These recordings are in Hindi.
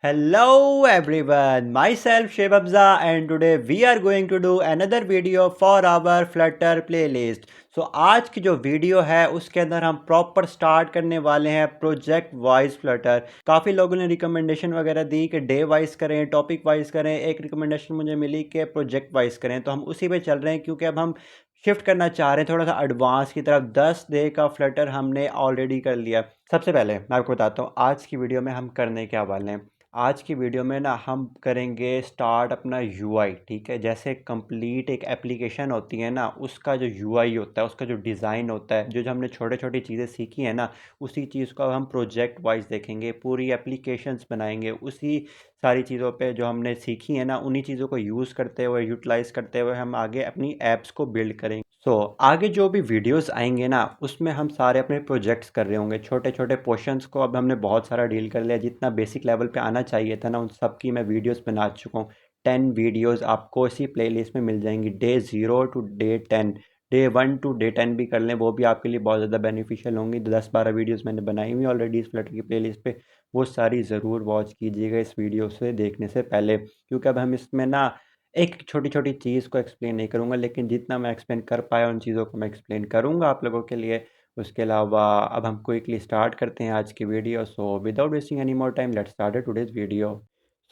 Hello everyone, myself Shiv Hamza and today we are going to do another video for our Flutter playlist. आज की जो वीडियो है उसके अंदर हम प्रॉपर स्टार्ट करने वाले हैं प्रोजेक्ट वाइज फ्लटर। काफ़ी लोगों ने रिकमेंडेशन वगैरह दी कि डे वाइज करें, टॉपिक वाइज करें। एक रिकमेंडेशन मुझे मिली कि प्रोजेक्ट वाइज करें, तो हम उसी पे चल रहे हैं क्योंकि अब हम शिफ्ट करना चाह रहे हैं थोड़ा सा एडवांस की तरफ। 10 डे का फ्लटर हमने ऑलरेडी कर लिया। सबसे पहले मैं आपको बताता हूँ आज की वीडियो में हम करने क्या वाले हैं। आज की वीडियो में ना हम करेंगे स्टार्ट अपना यूआई। ठीक है, जैसे कंप्लीट एक एप्लीकेशन होती है ना, उसका जो यूआई होता है, उसका जो डिज़ाइन होता है, जो जो हमने छोटे छोटी चीज़ें सीखी है ना, उसी चीज़ को हम प्रोजेक्ट वाइज देखेंगे। पूरी एप्लीकेशंस बनाएंगे उसी सारी चीज़ों पे जो हमने सीखी है ना, उन्हीं चीज़ों को यूज़ करते हुए, यूटिलाइज करते हुए हम आगे अपनी ऐप्स को बिल्ड करेंगे। आगे जो भी वीडियोस आएंगे ना, उसमें हम सारे अपने प्रोजेक्ट्स कर रहे होंगे। छोटे छोटे पोर्शंस को अब हमने बहुत सारा डील कर लिया। जितना बेसिक लेवल पे आना चाहिए था ना, उन सब की मैं वीडियोस बना चुका हूँ। 10 वीडियोस आपको इसी प्लेलिस्ट में मिल जाएंगी, day 0 to day 10। Day 1 to day 10 भी कर लें, वो भी आपके लिए बहुत ज़्यादा बेनिफिशियल होंगी। 10-12 वीडियोस मैंने बनाई हुई ऑलरेडी इस फ्लटर की प्लेलिस्ट पे। वो सारी ज़रूर वॉच कीजिएगा इस वीडियो से देखने से पहले, क्योंकि अब हम इसमें ना एक छोटी-छोटी चीज़ को एक्सप्लेन नहीं करूँगा, लेकिन जितना मैं एक्सप्लेन कर पाया उन चीज़ों को मैं एक्सप्लेन करूँगा आप लोगों के लिए। उसके अलावा अब हम क्विकली स्टार्ट करते हैं आज की video. Without wasting any more time, let's start today's video.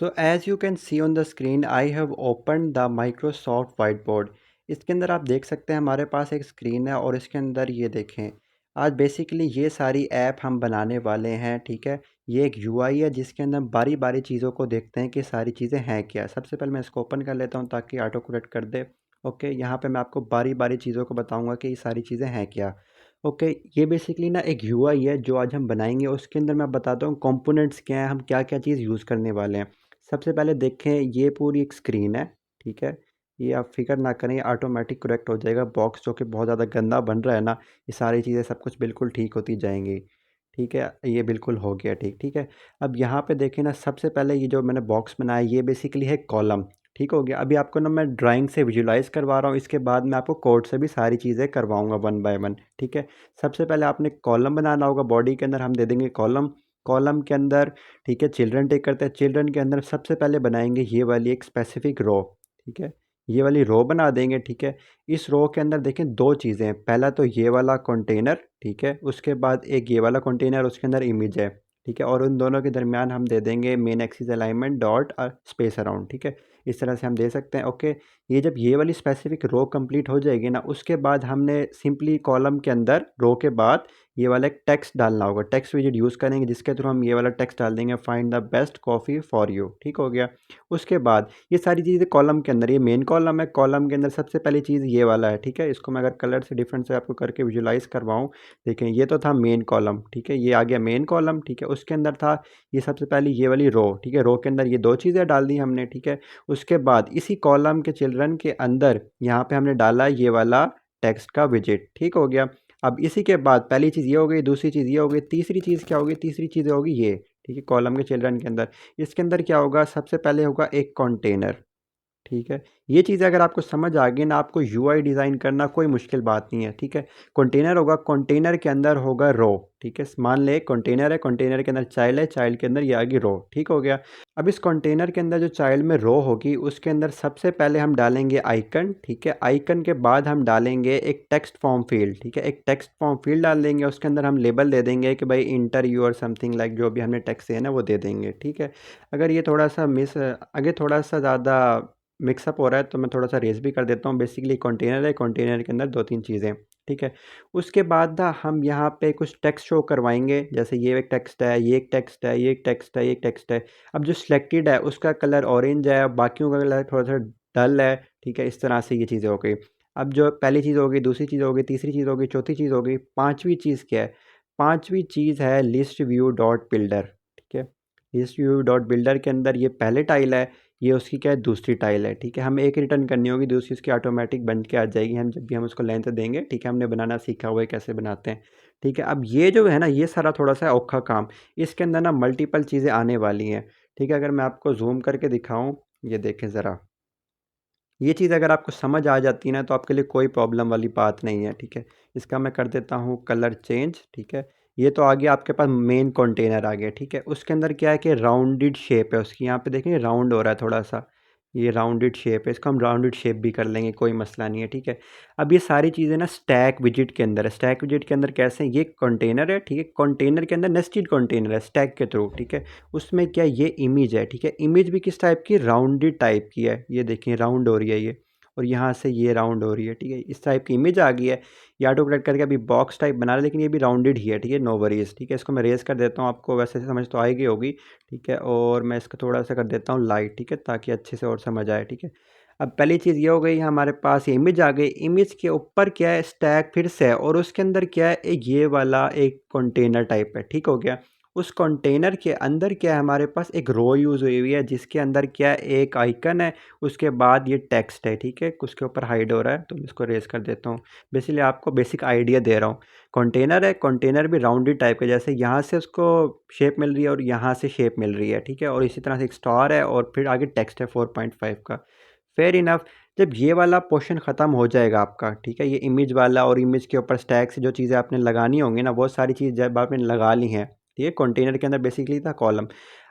As you can see on the screen, I have open the Microsoft white board. इसके अंदर आप देख सकते हैं हमारे पास एक स्क्रीन है और इसके अंदर ये देखें, आज बेसिकली ये सारी ऐप हम बनाने वाले हैं। ठीक है, ये एक यूआई है जिसके अंदर हम बारी बारी चीज़ों को देखते हैं कि सारी चीज़ें हैं क्या। सबसे पहले मैं इसको ओपन कर लेता हूँ ताकि ऑटो करेक्ट कर दे। ओके, यहाँ पे मैं आपको बारी बारी चीज़ों को बताऊँगा कि ये सारी चीज़ें हैं क्या। ओके, ये बेसिकली ना एक यूआई है जो आज हम बनाएंगे। उसके अंदर मैं बताता हूँ कंपोनेंट्स क्या हैं, हम क्या क्या चीज़ यूज़ करने वाले हैं। सबसे पहले देखें, ये पूरी एक स्क्रीन है। ठीक है, ये आप फिक्र ना करें, ये ऑटोमेटिक करेक्ट हो जाएगा। बॉक्स जो कि बहुत ज़्यादा गंदा बन रहा है ना, ये सारी चीज़ें सब कुछ बिल्कुल ठीक होती जाएंगी। ठीक है, ये बिल्कुल हो गया ठीक। ठीक है, अब यहाँ पे देखें ना, सबसे पहले ये जो मैंने बॉक्स बनाया ये बेसिकली है कॉलम। ठीक हो गया। अभी आपको ना मैं ड्राइंग से विजुलाइज करवा रहा हूँ, इसके बाद मैं आपको कोड से भी सारी चीज़ें करवाऊँगा वन बाय वन। ठीक है, सबसे पहले आपने कॉलम बनाना होगा। बॉडी के अंदर हम दे देंगे कॉलम। कॉलम के अंदर, ठीक है, चिल्ड्रन टेक करते हैं। चिल्ड्रन के अंदर सबसे पहले बनाएंगे ये वाली एक स्पेसिफिक रो। ठीक है, ये वाली रो बना देंगे। ठीक है, इस रो के अंदर देखें दो चीज़ें हैं। पहला तो ये वाला कंटेनर, ठीक है, उसके बाद एक ये वाला कंटेनर, उसके अंदर इमेज है। ठीक है, और उन दोनों के दरमियान हम दे देंगे main axis alignment dot space around. ठीक है, इस तरह से हम दे सकते हैं। ओके, ये जब ये वाली स्पेसिफिक रो कंप्लीट हो जाएगी ना, उसके बाद हमने सिंपली कॉलम के अंदर रो के बाद ये वाला एक टेक्स्ट डालना होगा। टेक्स्ट विजेट यूज़ करेंगे जिसके थ्रू हम ये वाला टेक्स्ट डाल देंगे, find the best coffee for you. ठीक हो गया। उसके बाद ये सारी चीज़ें कॉलम के अंदर, ये मेन कॉलम है। कॉलम के अंदर सबसे पहली चीज़ ये वाला है। ठीक है, इसको मैं अगर कलर से डिफरेंट से आपको करके विजुलाइज करवाऊँ, देखें ये तो था मेन कॉलम। ठीक है, ये आ गया मेन कॉलम। ठीक है, उसके अंदर था ये सबसे पहले ये वाली रो। ठीक है, रो के अंदर ये दो चीज़ें डाल दी हमने। ठीक है, उसके बाद इसी कॉलम के चिल्ड्रन के अंदर यहाँ पे हमने डाला ये वाला टेक्स्ट का विजेट। ठीक हो गया। अब इसी के बाद पहली चीज़ ये हो गई, दूसरी चीज़ ये हो गई, तीसरी चीज़ क्या होगी? तीसरी चीज़ होगी ये। ठीक है, कॉलम के चिल्ड्रन के अंदर, इसके अंदर क्या होगा? सबसे पहले होगा एक कंटेनर। ठीक है, ये चीज़ अगर आपको समझ आ गई ना, आपको यूआई डिज़ाइन करना कोई मुश्किल बात नहीं है। ठीक है, कंटेनर होगा, कंटेनर के अंदर होगा रो। ठीक है, मान ले कंटेनर है, कंटेनर के अंदर चाइल्ड है, चाइल्ड के अंदर ये आ गई रो। ठीक हो गया। अब इस कंटेनर के अंदर जो चाइल्ड में रो होगी, उसके अंदर सबसे पहले हम डालेंगे आइकन। ठीक है, आइकन के बाद हम डालेंगे एक टेक्स्ट फॉर्म फील्ड। ठीक है, एक टेक्स्ट फॉर्म फील्ड डाल देंगे। उसके अंदर हम लेबल दे देंगे कि भाई इंटर यू और समथिंग लाइक, जो भी हमने टेक्स्ट है ना वो दे देंगे। ठीक है, अगर ये थोड़ा सा आगे थोड़ा सा ज़्यादा मिक्सअप हो रहा है तो मैं थोड़ा सा रेस भी कर देता हूँ। बेसिकली कंटेनर है, कंटेनर के अंदर दो तीन चीज़ें। ठीक है, उसके बाद ना हम यहाँ पे कुछ टेक्स्ट शो करवाएंगे। जैसे ये एक टेक्स्ट है, ये एक टेक्स्ट है, ये एक टेक्स्ट है, ये एक टेक्स्ट है। अब जो सिलेक्टेड है उसका कलर ऑरेंज है, बाकियों का कलर थोड़ा सा डल है। ठीक है, इस तरह से ये चीज़ें हो गई। अब जो पहली चीज़ होगी, दूसरी चीज़ होगी, तीसरी चीज़ होगी, चौथी चीज़ होगी, पाँचवीं चीज़ क्या है? पाँचवीं चीज़ है लिस्ट व्यू डॉट बिल्डर। ठीक है, लिस्ट व्यू डॉट बिल्डर के अंदर ये पहले टाइल है, ये उसकी क्या है? दूसरी टाइल है। ठीक है, हमें एक रिटर्न करनी होगी, दूसरी उसकी ऑटोमेटिक बन के आ जाएगी, हम जब भी हम उसको लेंथ देंगे। ठीक है, हमने बनाना सीखा हुआ है कैसे बनाते हैं। ठीक है, अब ये जो है ना, ये सारा थोड़ा सा औखा काम, इसके अंदर ना मल्टीपल चीज़ें आने वाली हैं। ठीक है, अगर मैं आपको जूम करके दिखाऊं, ये देखें ज़रा, ये चीज़ अगर आपको समझ आ जाती है ना, तो आपके लिए कोई प्रॉब्लम वाली बात नहीं है। ठीक है, इसका मैं कर देता हूँ कलर चेंज। ठीक है, ये तो आ गया आपके पास मेन कंटेनर आ गया, ठीक है। उसके अंदर क्या है कि राउंडेड शेप है उसकी, यहाँ पे देखेंगे राउंड हो रहा है थोड़ा सा, ये राउंडेड शेप है, इसको हम राउंडेड शेप भी कर लेंगे, कोई मसला नहीं है, ठीक है। अब ये सारी चीज़ें ना स्टैक विजिट के अंदर है। स्टैक विजिट के अंदर कैसे है, ये कंटेनर है, ठीक है। कंटेनर के अंदर नेस्टेड कंटेनर है स्टैक के थ्रू, ठीक है। उसमें क्या ये इमेज है, ठीक है। इमेज भी किस टाइप की, राउंडेड टाइप की है, ये देखिए राउंड हो रही है ये, और यहाँ से ये राउंड हो रही है, ठीक है। इस टाइप की इमेज आ गई है। ये ऑटो करेक्ट करके अभी बॉक्स टाइप बना रहा है, लेकिन ये भी राउंडेड ही है, ठीक है, नो वरीज, ठीक है। इसको मैं रेस कर देता हूँ, आपको वैसे समझ तो आएगी होगी, ठीक है। और मैं इसको थोड़ा सा कर देता हूँ लाइट, ठीक है, ताकि अच्छे से और समझ आए, ठीक है। अब पहली चीज़ ये हो गई, हमारे पास इमेज आ गई। इमेज के ऊपर क्या है, स्टैक फिर से है, और उसके अंदर क्या है, एक ये वाला एक कंटेनर टाइप है, ठीक हो गया। उस कंटेनर के अंदर क्या है, हमारे पास एक रो यूज़ हुई हुई है, जिसके अंदर क्या है, एक आइकन है, उसके बाद ये टेक्स्ट है, ठीक है। उसके ऊपर हाइड हो रहा है, तो मैं इसको रेस कर देता हूँ। बेसिकली आपको बेसिक आइडिया दे रहा हूँ। कंटेनर है, कंटेनर भी राउंडेड टाइप का, जैसे यहाँ से उसको शेप मिल रही है और यहाँ से शेप मिल रही है, ठीक है। और इसी तरह से एक स्टार है, और फिर आगे टेक्स्ट है 4.5 का। Fair enough. जब ये वाला पोर्शन ख़त्म हो जाएगा आपका, ठीक है, ये इमेज वाला, और इमेज के ऊपर स्टैक से जो चीज़ें आपने लगानी होंगी ना, वो सारी चीज़ जब आपने लगा ली हैं, ठीक है। कंटेनर के अंदर बेसिकली था कॉलम।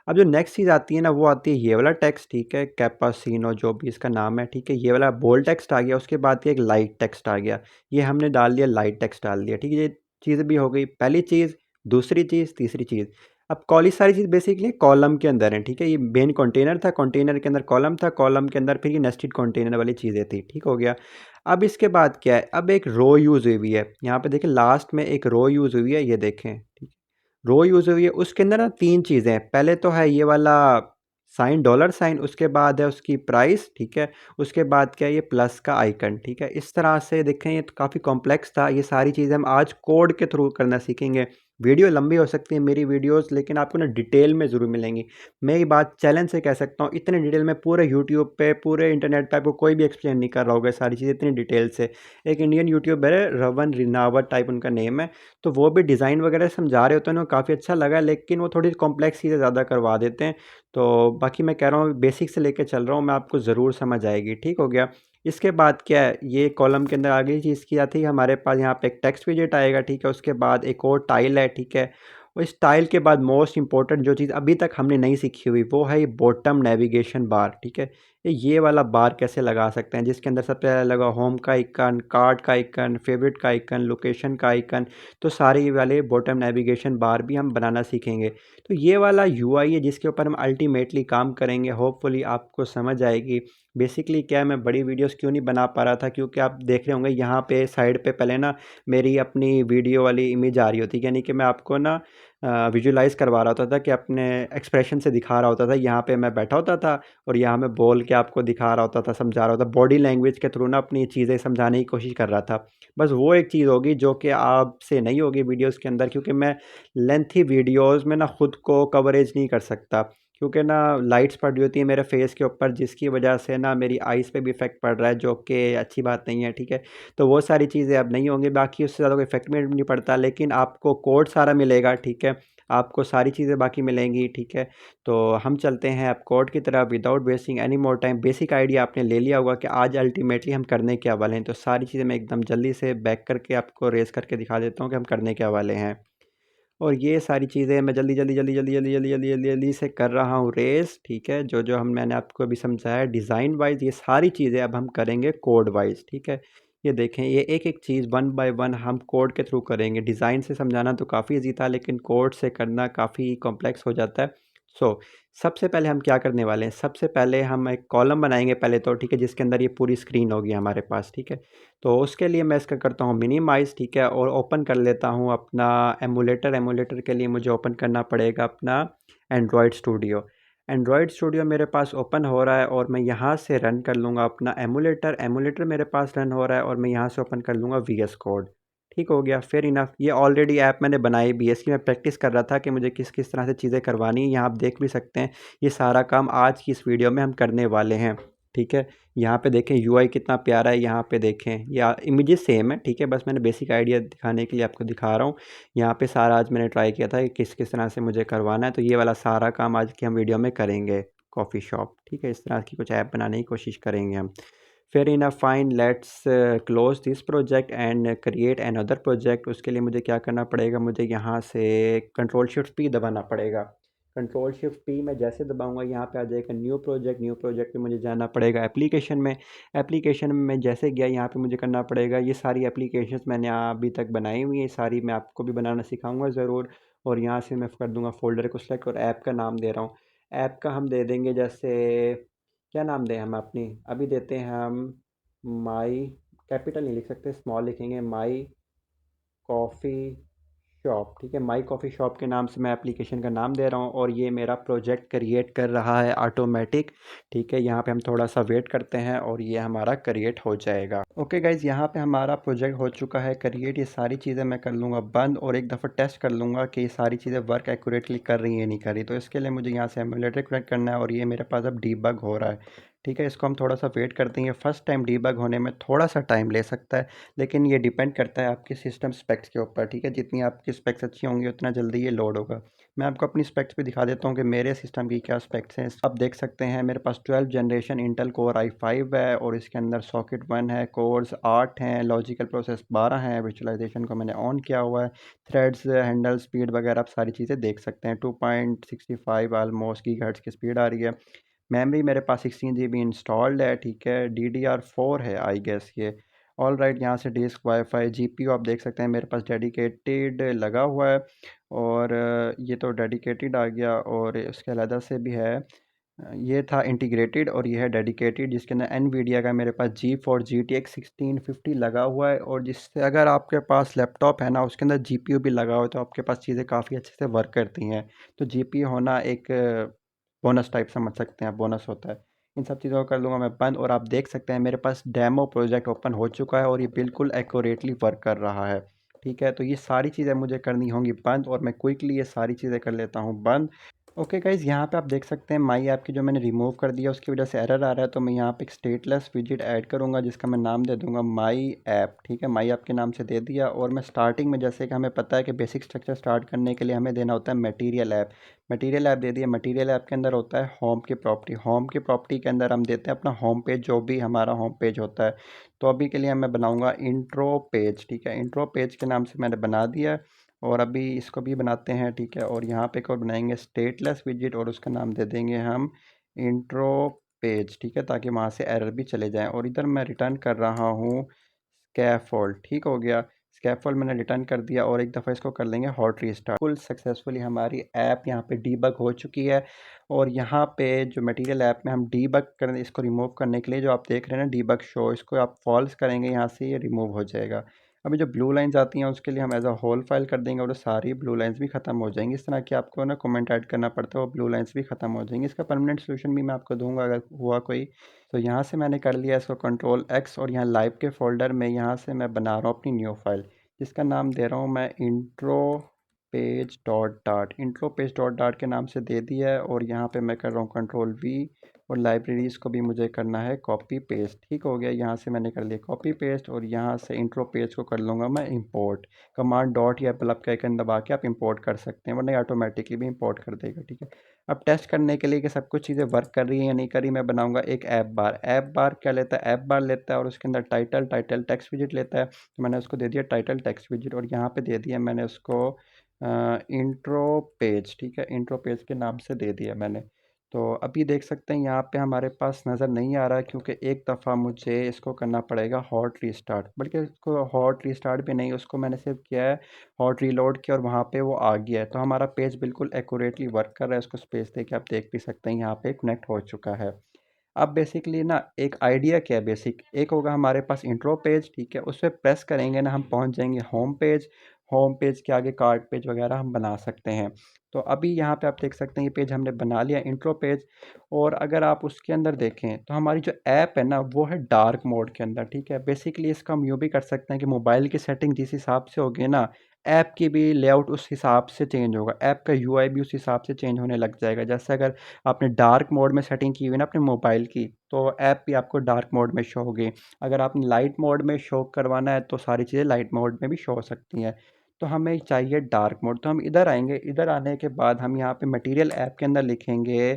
अब जो नेक्स्ट चीज़ आती है ना, वो आती है ये वाला टेक्स्ट, ठीक है, कैपासिनो जो भी इसका नाम है, ठीक है। ये वाला बोल्ड टेक्स्ट आ गया, उसके बाद ये एक लाइट टेक्स्ट आ गया, ये हमने डाल दिया, लाइट टेक्स्ट डाल दिया, ठीक है। ये चीज़ भी हो गई, पहली चीज़, दूसरी चीज़, तीसरी चीज़। अब कॉल सारी चीज़ बेसिकली कॉलम के अंदर है, ठीक है। ये मेन कंटेनर था, कंटेनर के अंदर कॉलम था, कॉलम के अंदर फिर ये नेस्टेड कंटेनर वाली चीज़ें थी, ठीक हो गया। अब इसके बाद क्या है, अब एक रो यूज़ हुई हुई है, यहाँ पे देखें लास्ट में एक रो यूज़ हुई है, ये देखें, ठीक है। रो यूज़ हुई है, उसके अंदर ना तीन चीज़ें हैं। पहले तो है ये वाला साइन, डॉलर साइन, उसके बाद है उसकी प्राइस, ठीक है। उसके बाद क्या है, ये प्लस का आइकन, ठीक है। इस तरह से देखें, ये तो काफ़ी कॉम्प्लेक्स था। ये सारी चीज़ें हम आज कोड के थ्रू करना सीखेंगे। वीडियो लंबी हो सकती है मेरी वीडियोस, लेकिन आपको ना डिटेल में ज़रूर मिलेंगी। मैं ये बात चैलेंज से कह सकता हूँ, इतने डिटेल में पूरे यूट्यूब पे, पूरे इंटरनेट पे आपको कोई भी एक्सप्लेन नहीं कर रहा होगा सारी चीज़ें इतनी डिटेल से। एक इंडियन यूट्यूबर है, रवन रिनावत टाइप उनका नेम है, तो वो भी डिज़ाइन वगैरह समझा रहे होते हैं, उन्हें काफ़ी अच्छा लगा, लेकिन वो थोड़ी कॉम्प्लेक्स चीज़ें ज़्यादा करवा देते हैं। तो बाकी मैं कह रहा हूँ बेसिक से लेके चल रहा हूँ मैं, आपको ज़रूर समझ आएगी, ठीक हो गया। इसके बाद क्या है, ये कॉलम के अंदर अगली चीज़ की जाती है, हमारे पास यहाँ पे एक टेक्स्ट विजेट आएगा, ठीक है। उसके बाद एक और टाइल है, ठीक है। और इस टाइल के बाद मोस्ट इंपॉर्टेंट जो चीज़ अभी तक हमने नहीं सीखी हुई, वो है ये बॉटम नेविगेशन बार, ठीक है। ये वाला बार कैसे लगा सकते हैं, जिसके अंदर सबसे पहले लगा होम का आइकन, कार्ड का आइकन, फेवरेट का आइकन, लोकेशन का आइकन। तो सारे ये वाले बॉटम नेविगेशन बार भी हम बनाना सीखेंगे। तो ये वाला यूआई है जिसके ऊपर हम अल्टीमेटली काम करेंगे, होपफुली आपको समझ आएगी। बेसिकली क्या है, मैं बड़ी वीडियोस क्यों नहीं बना पा रहा था, क्योंकि आप देख रहे होंगे यहाँ पे साइड पे पहले ना मेरी अपनी वीडियो वाली इमेज आ रही होती है, यानी कि मैं आपको ना विजुलाइज़ करवा रहा होता था, कि अपने एक्सप्रेशन से दिखा रहा होता था। यहाँ पे मैं बैठा होता था, और यहाँ मैं बोल के आपको दिखा रहा होता था, समझा रहा होता, बॉडी लैंग्वेज के थ्रू ना अपनी चीज़ें समझाने की कोशिश कर रहा था। बस वो एक चीज़ होगी जो कि आपसे नहीं होगी वीडियोज़ के अंदर, क्योंकि मैं लेंथी वीडियोज़ में ना खुद को कवरेज नहीं कर सकता, क्योंकि ना लाइट्स पड़ रही होती है मेरे फेस के ऊपर, जिसकी वजह से ना मेरी आइज़ पे भी इफ़ेक्ट पड़ रहा है, जो कि अच्छी बात नहीं है, ठीक है। तो वो सारी चीज़ें अब नहीं होंगी, बाकी उससे ज़्यादा कोई इफ़ेक्ट भी नहीं पड़ता, लेकिन आपको कोड सारा मिलेगा, ठीक है। आपको सारी चीज़ें बाकी मिलेंगी, ठीक है। तो हम चलते हैं अब कोड की तरफ, without wasting any more time. Basic idea आपने ले लिया होगा कि आज अल्टीमेटली हम करने क्या वाले हैं, तो सारी चीज़ें मैं एकदम जल्दी से बैक करके आपको रेस करके दिखा देता हूँ कि हम करने क्या वाले हैं। और ये सारी चीज़ें मैं जल्दी जल्दी जल्दी जल्दी जल्दी जल्दी जल्दी जल्दी जल्दी से कर रहा हूँ रेस, ठीक है। जो जो हम मैंने आपको अभी समझाया डिज़ाइन वाइज, ये सारी चीज़ें अब हम करेंगे कोड वाइज, ठीक है। ये देखें, ये एक एक चीज़ वन बाय वन हम कोड के थ्रू करेंगे। डिज़ाइन से समझाना तो काफ़ी ईजी था, लेकिन कोड से करना काफ़ी कॉम्प्लेक्स हो जाता है। सो सबसे पहले हम क्या करने वाले हैं, सबसे पहले हम एक कॉलम बनाएंगे पहले तो, ठीक है, जिसके अंदर ये पूरी स्क्रीन होगी हमारे पास, ठीक है। तो उसके लिए मैं इसका करता हूँ मिनिमाइज़, ठीक है, और ओपन कर लेता हूँ अपना एमुलेटर। एमुलेटर के लिए मुझे ओपन करना पड़ेगा अपना एंड्रॉयड स्टूडियो। एंड्रॉयड स्टूडियो मेरे पास ओपन हो रहा है, और मैं यहाँ से रन कर लूँगा अपना एमुलेटर। एमुलेटर मेरे पास रन हो रहा है, और मैं यहाँ से ओपन कर लूँगा वीएस कोड। ठीक हो गया, फेयर इनफ। ये ऑलरेडी ऐप मैंने बनाई भी है, इसकी मैं प्रैक्टिस कर रहा था कि मुझे किस किस तरह से चीज़ें करवानी है। यहाँ आप देख भी सकते हैं, ये सारा काम आज की इस वीडियो में हम करने वाले हैं, ठीक है। यहाँ पे देखें यूआई कितना प्यारा है, यहाँ पे देखें या इमेजेस सेम है, ठीक है, बस मैंने बेसिक आइडिया दिखाने के लिए आपको दिखा रहा हूँ। यहाँ पे सारा आज मैंने ट्राई किया था कि किस किस तरह से मुझे करवाना है, तो ये वाला सारा काम आज की हम वीडियो में करेंगे। कॉफ़ी शॉप, ठीक है, इस तरह की कुछ ऐप बनाने की कोशिश करेंगे हम। फिर इन uh fine let's close this project and create another project. उसके लिए मुझे क्या करना पड़ेगा, मुझे यहाँ से कंट्रोल शिफ्ट पी दबाना पड़ेगा। कंट्रोल शिफ्ट पी मैं जैसे दबाऊंगा यहाँ पे आ जाएगा न्यू प्रोजेक्ट। न्यू प्रोजेक्ट पे मुझे जाना पड़ेगा एप्लीकेशन में। एप्लीकेशन में मैं जैसे गया यहाँ पे मुझे करना पड़ेगा, ये सारी एप्लीकेशंस मैंने अभी तक बनाई हुई हैं, सारी मैं आपको भी बनाना सिखाऊंगा ज़रूर। और यहाँ से मैं कर दूंगा फोल्डर को सिलेक्ट और ऐप का नाम दे रहा हूँ। ऐप का हम दे देंगे जैसे, क्या नाम दें हम अपनी, अभी देते हैं हम माई, कैपिटल नहीं लिख सकते, स्मॉल लिखेंगे, माई कॉफ़ी शॉप। ठीक है, माई कॉफ़ी शॉप के नाम से मैं एप्लीकेशन का नाम दे रहा हूँ और ये मेरा प्रोजेक्ट क्रिएट कर रहा है ऑटोमेटिक। ठीक है, यहाँ पे हम थोड़ा सा वेट करते हैं और ये हमारा क्रिएट हो जाएगा। ओके गाइज़, यहाँ पे हमारा प्रोजेक्ट हो चुका है क्रिएट। ये सारी चीज़ें मैं कर लूँगा बंद और एक दफ़ा टेस्ट कर लूँगा कि ये सारी चीज़ें वर्क एक्यूरेटली कर रही है नहीं कर रही। तो इसके लिए मुझे यहाँ से एमुलेटर कनेक्ट करना है और ये मेरे पास अब डीबग हो रहा है। ठीक है, इसको हम थोड़ा सा वेट कर देंगे। फर्स्ट टाइम डीबग होने में थोड़ा सा टाइम ले सकता है, लेकिन ये डिपेंड करता है आपके सिस्टम स्पेक्स के ऊपर। ठीक है, जितनी आपकी स्पेक्स अच्छी होंगी उतना जल्दी ये लोड होगा। मैं आपको अपनी स्पेक्स भी दिखा देता हूँ कि मेरे सिस्टम की क्या स्पेक्स हैं। आप देख सकते हैं मेरे पास 12 जनरेशन इंटेल कोर i5 है और इसके अंदर सॉकेट 1 है, कोर्स 8 हैं, लॉजिकल प्रोसेस 12 हैं, विजुअलाइजेशन को मैंने ऑन किया हुआ है, थ्रेड्स, हैंडल, स्पीड वगैरह आप सारी चीज़ें देख सकते हैं। 2.65 ऑलमोस्ट गीगाहर्ट्ज़ की स्पीड आ रही है। मेमोरी मेरे पास 16 GB इंस्टॉल्ड है। ठीक है, DDR4 है आई गेस ये। ऑल राइट, यहाँ से डिस्क, वाईफाई, जीपीयू आप देख सकते हैं मेरे पास डेडिकेटेड लगा हुआ है। और ये तो डेडिकेटेड आ गया और उसके अलग से भी है। ये था इंटीग्रेटेड और ये है डेडिकेटेड, जिसके अंदर एनवीडिया का मेरे पास G4 GTX 1650 लगा हुआ है। और जिससे अगर आपके पास लैपटॉप है ना उसके अंदर जीपीयू भी लगा हुआ है तो आपके पास चीज़ें काफ़ी अच्छे से वर्क करती हैं। तो जीपीयू होना एक बोनस टाइप समझ सकते हैं, बोनस होता है। इन सब चीज़ों को कर लूँगा मैं बंद और आप देख सकते हैं मेरे पास डेमो प्रोजेक्ट ओपन हो चुका है और ये बिल्कुल एक्यूरेटली वर्क कर रहा है। ठीक है, तो ये सारी चीज़ें मुझे करनी होंगी बंद और मैं क्विकली ये सारी चीज़ें कर लेता हूँ बंद। ओके गाइज़, यहाँ पे आप देख सकते हैं माई ऐप की जो मैंने रिमूव कर दिया उसकी वजह से एरर आ रहा है। तो मैं यहाँ पे एक स्टेटलेस विजिट ऐड करूँगा जिसका मैं नाम दे दूँगा माई ऐप। ठीक है, माई ऐप के नाम से दे दिया और मैं स्टार्टिंग में, जैसे कि हमें पता है कि बेसिक स्ट्रक्चर स्टार्ट करने के लिए हमें देना होता है मटेरियल ऐप। मटेरियल ऐप दे दिया। मटेरियल ऐप के अंदर होता है होम की प्रॉपर्टी। होम की प्रॉपर्टी के अंदर हम देते हैं अपना होम पेज, जो भी हमारा होम पेज होता है। तो अभी के लिए मैं बनाऊँगा इंट्रो पेज। ठीक है, इंट्रो पेज के नाम से मैंने बना दिया है और अभी इसको भी बनाते हैं। ठीक है, और यहाँ पे एक और बनाएंगे स्टेटलेस विजिट और उसका नाम दे देंगे हम इंट्रो पेज। ठीक है, ताकि वहाँ से एरर भी चले जाएं। और इधर मैं रिटर्न कर रहा हूँ स्कैफोल्ड। ठीक हो गया, स्कैफोल्ड मैंने रिटर्न कर दिया और एक दफ़ा इसको कर लेंगे हॉट रीस्टार्ट। फुल सक्सेसफुली हमारी ऐप यहाँ पे डीबग हो चुकी है। और यहाँ पे जो मटेरियल ऐप में हम डीबग करने, इसको रिमूव करने के लिए जो आप देख रहे हैं ना डीबग शो, इसको आप फॉल्स करेंगे यहाँ से ये रिमूव हो जाएगा। अभी जो ब्लू लाइंस आती हैं उसके लिए हम एज अ होल फाइल कर देंगे और सारी ब्लू लाइंस भी ख़त्म हो जाएंगी। इस तरह कि आपको ना कमेंट ऐड करना पड़ता है, वो ब्लू लाइंस भी ख़त्म हो जाएंगी। इसका परमानेंट सोल्यूशन भी मैं आपको दूंगा अगर हुआ कोई। तो यहाँ से मैंने कर लिया इसको कंट्रोल एक्स और यहाँ लाइव के फोल्डर में यहाँ से मैं बना रहा हूँ अपनी न्यू फाइल, जिसका नाम दे रहा हूँ मैं intro page dot dot. Intro page dot dot के नाम से दे दिया है और यहाँ पे मैं कर रहा हूँ कंट्रोल वी और लाइब्रेरीज को भी मुझे करना है कॉपी पेस्ट। ठीक हो गया, यहाँ से मैंने कर लिया कॉपी पेस्ट और यहाँ से इंट्रो पेज को कर लूँगा मैं इंपोर्ट। कमांड डॉट या प्लब का आइकन दबा के आप इंपोर्ट कर सकते हैं, वरना ऑटोमेटिकली भी इंपोर्ट कर देगा। ठीक है, अब टेस्ट करने के लिए कि सब कुछ चीज़ें वर्क कर रही हैं या नहीं कर रही, मैं बनाऊंगा एक ऐप बार। ऐप बार क्या लेता है, ऐप बार लेता है और उसके अंदर टाइटल टेक्स्ट विजिट लेता है। तो मैंने उसको दे दिया टाइटल टेक्स्ट विजिट और यहाँ पे दे दिया मैंने उसको इंट्रो पेज। ठीक है, इंट्रो पेज के नाम से दे दिया मैंने। तो अभी देख सकते हैं यहाँ पे हमारे पास नज़र नहीं आ रहा है क्योंकि एक दफ़ा मुझे इसको करना पड़ेगा हॉट रीस्टार्ट, बल्कि इसको हॉट रीस्टार्ट भी नहीं, उसको मैंने सिर्फ किया है हॉट रीलोड किया और वहाँ पे वो आ गया है। तो हमारा पेज बिल्कुल एक्यूरेटली वर्क कर रहा है। उसको स्पेस दे के आप देख भी सकते हैं यहाँ पे कनेक्ट हो चुका है। अब बेसिकली ना एक आइडिया क्या है, बेसिक एक होगा हमारे पास इंट्रो पेज। ठीक है, उस पर प्रेस करेंगे ना हम पहुंच जाएंगे होम पेज। होम पेज के आगे कार्ड पेज वगैरह हम बना सकते हैं। तो अभी यहाँ पे आप देख सकते हैं ये पेज हमने बना लिया इंट्रो पेज। और अगर आप उसके अंदर देखें तो हमारी जो ऐप है ना वो है डार्क मोड के अंदर। ठीक है, बेसिकली इसका हम यूँ भी कर सकते हैं कि मोबाइल की सेटिंग जिस हिसाब से होगी ना, ऐप की भी लेआउट उस हिसाब से चेंज होगा, ऐप का यूआई भी उस हिसाब से चेंज होने लग जाएगा। जैसे अगर आपने डार्क मोड में सेटिंग की हुई है ना अपने मोबाइल की, तो ऐप भी आपको डार्क मोड में शो होगी। अगर आपने लाइट मोड में शो करवाना है तो सारी चीज़ें लाइट मोड में भी शो हो सकती हैं। तो हमें चाहिए डार्क मोड। तो हम इधर आएंगे, इधर आने के बाद हम यहाँ पे मटेरियल ऐप के अंदर लिखेंगे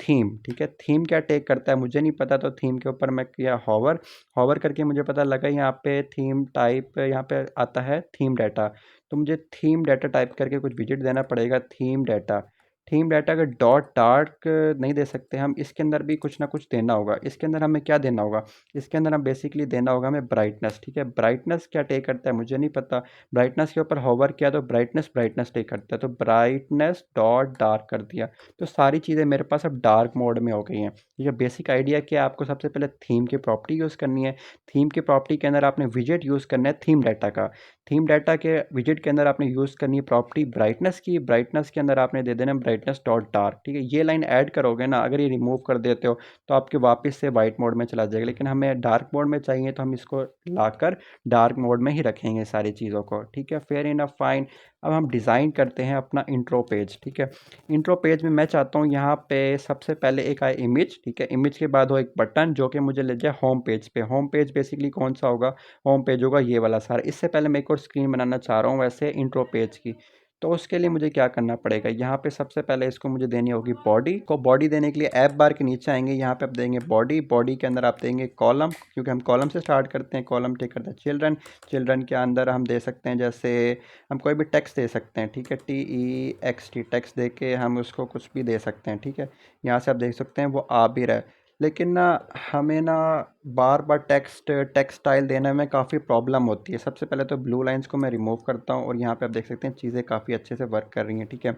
थीम। ठीक है, थीम क्या टेक करता है मुझे नहीं पता, तो थीम के ऊपर मैं किया हॉवर। हॉवर करके मुझे पता लगा यहाँ पे थीम टाइप, यहाँ पे आता है थीम डाटा। तो मुझे थीम डाटा टाइप करके कुछ विजिट देना पड़ेगा, थीम डाटा। थीम डाटा का डॉट डार्क नहीं दे सकते हम, इसके अंदर भी कुछ ना कुछ देना होगा। इसके अंदर हमें क्या देना होगा, इसके अंदर हम बेसिकली देना होगा हमें ब्राइटनेस। ठीक है, ब्राइटनेस क्या टेक करता है मुझे नहीं पता। ब्राइटनेस के ऊपर होवर किया तो ब्राइटनेस ब्राइटनेस टेक करता है, तो ब्राइटनेस डॉट डार्क कर दिया। तो सारी चीज़ें मेरे पास अब डार्क मोड में हो गई हैं। ये बेसिक आइडिया क्या है, आपको सबसे पहले थीम की प्रॉपर्टी यूज़ करनी है। थीम की प्रॉपर्टी के अंदर आपने विजेट यूज़ करना है थीम डाटा का। थीम डाटा के विजेट के अंदर आपने यूज़ करनी है प्रॉपर्टी ब्राइटनेस की। ब्राइटनेस के अंदर आपने दे देना ब्राइटनेस डॉट डार्क। ठीक है, ये लाइन ऐड करोगे ना, अगर ये रिमूव कर देते हो तो आपके वापस से वाइट मोड में चला जाएगा, लेकिन हमें डार्क मोड में चाहिए तो हम इसको लाकर डार्क मोड में ही रखेंगे सारी चीज़ों को। ठीक है, फेयर इनफ, फाइन। अब हम डिज़ाइन करते हैं अपना इंट्रो पेज। ठीक है, इंट्रो पेज में मैं चाहता हूँ यहाँ पे सबसे पहले एक आए इमेज। ठीक है, इमेज के बाद हो एक बटन जो कि मुझे ले जाए होम पेज पे। होम पेज बेसिकली कौन सा होगा, होम पेज होगा ये वाला सारा। इससे पहले मैं एक और स्क्रीन बनाना चाह रहा हूँ वैसे इंट्रो पेज की। तो उसके लिए मुझे क्या करना पड़ेगा, यहाँ पे सबसे पहले इसको मुझे देनी होगी बॉडी को। बॉडी देने के लिए ऐप बार के नीचे आएंगे, यहाँ पे आप देंगे बॉडी। बॉडी के अंदर आप देंगे कॉलम, क्योंकि हम कॉलम से स्टार्ट करते हैं। कॉलम टेक करते हैं चिल्ड्रन। चिल्ड्रन के अंदर हम दे सकते हैं जैसे हम कोई भी टेक्स्ट दे सकते हैं। ठीक है, TEXT टेक्स्ट दे के हम उसको कुछ भी दे सकते हैं। ठीक है, यहाँ से आप देख सकते हैं वो आ भी रहा है, लेकिन ना हमें ना बार बार टेक्स्ट स्टाइल देने में काफ़ी प्रॉब्लम होती है। सबसे पहले तो ब्लू लाइंस को मैं रिमूव करता हूँ और यहाँ पे आप देख सकते हैं चीज़ें काफ़ी अच्छे से वर्क कर रही हैं। ठीक है,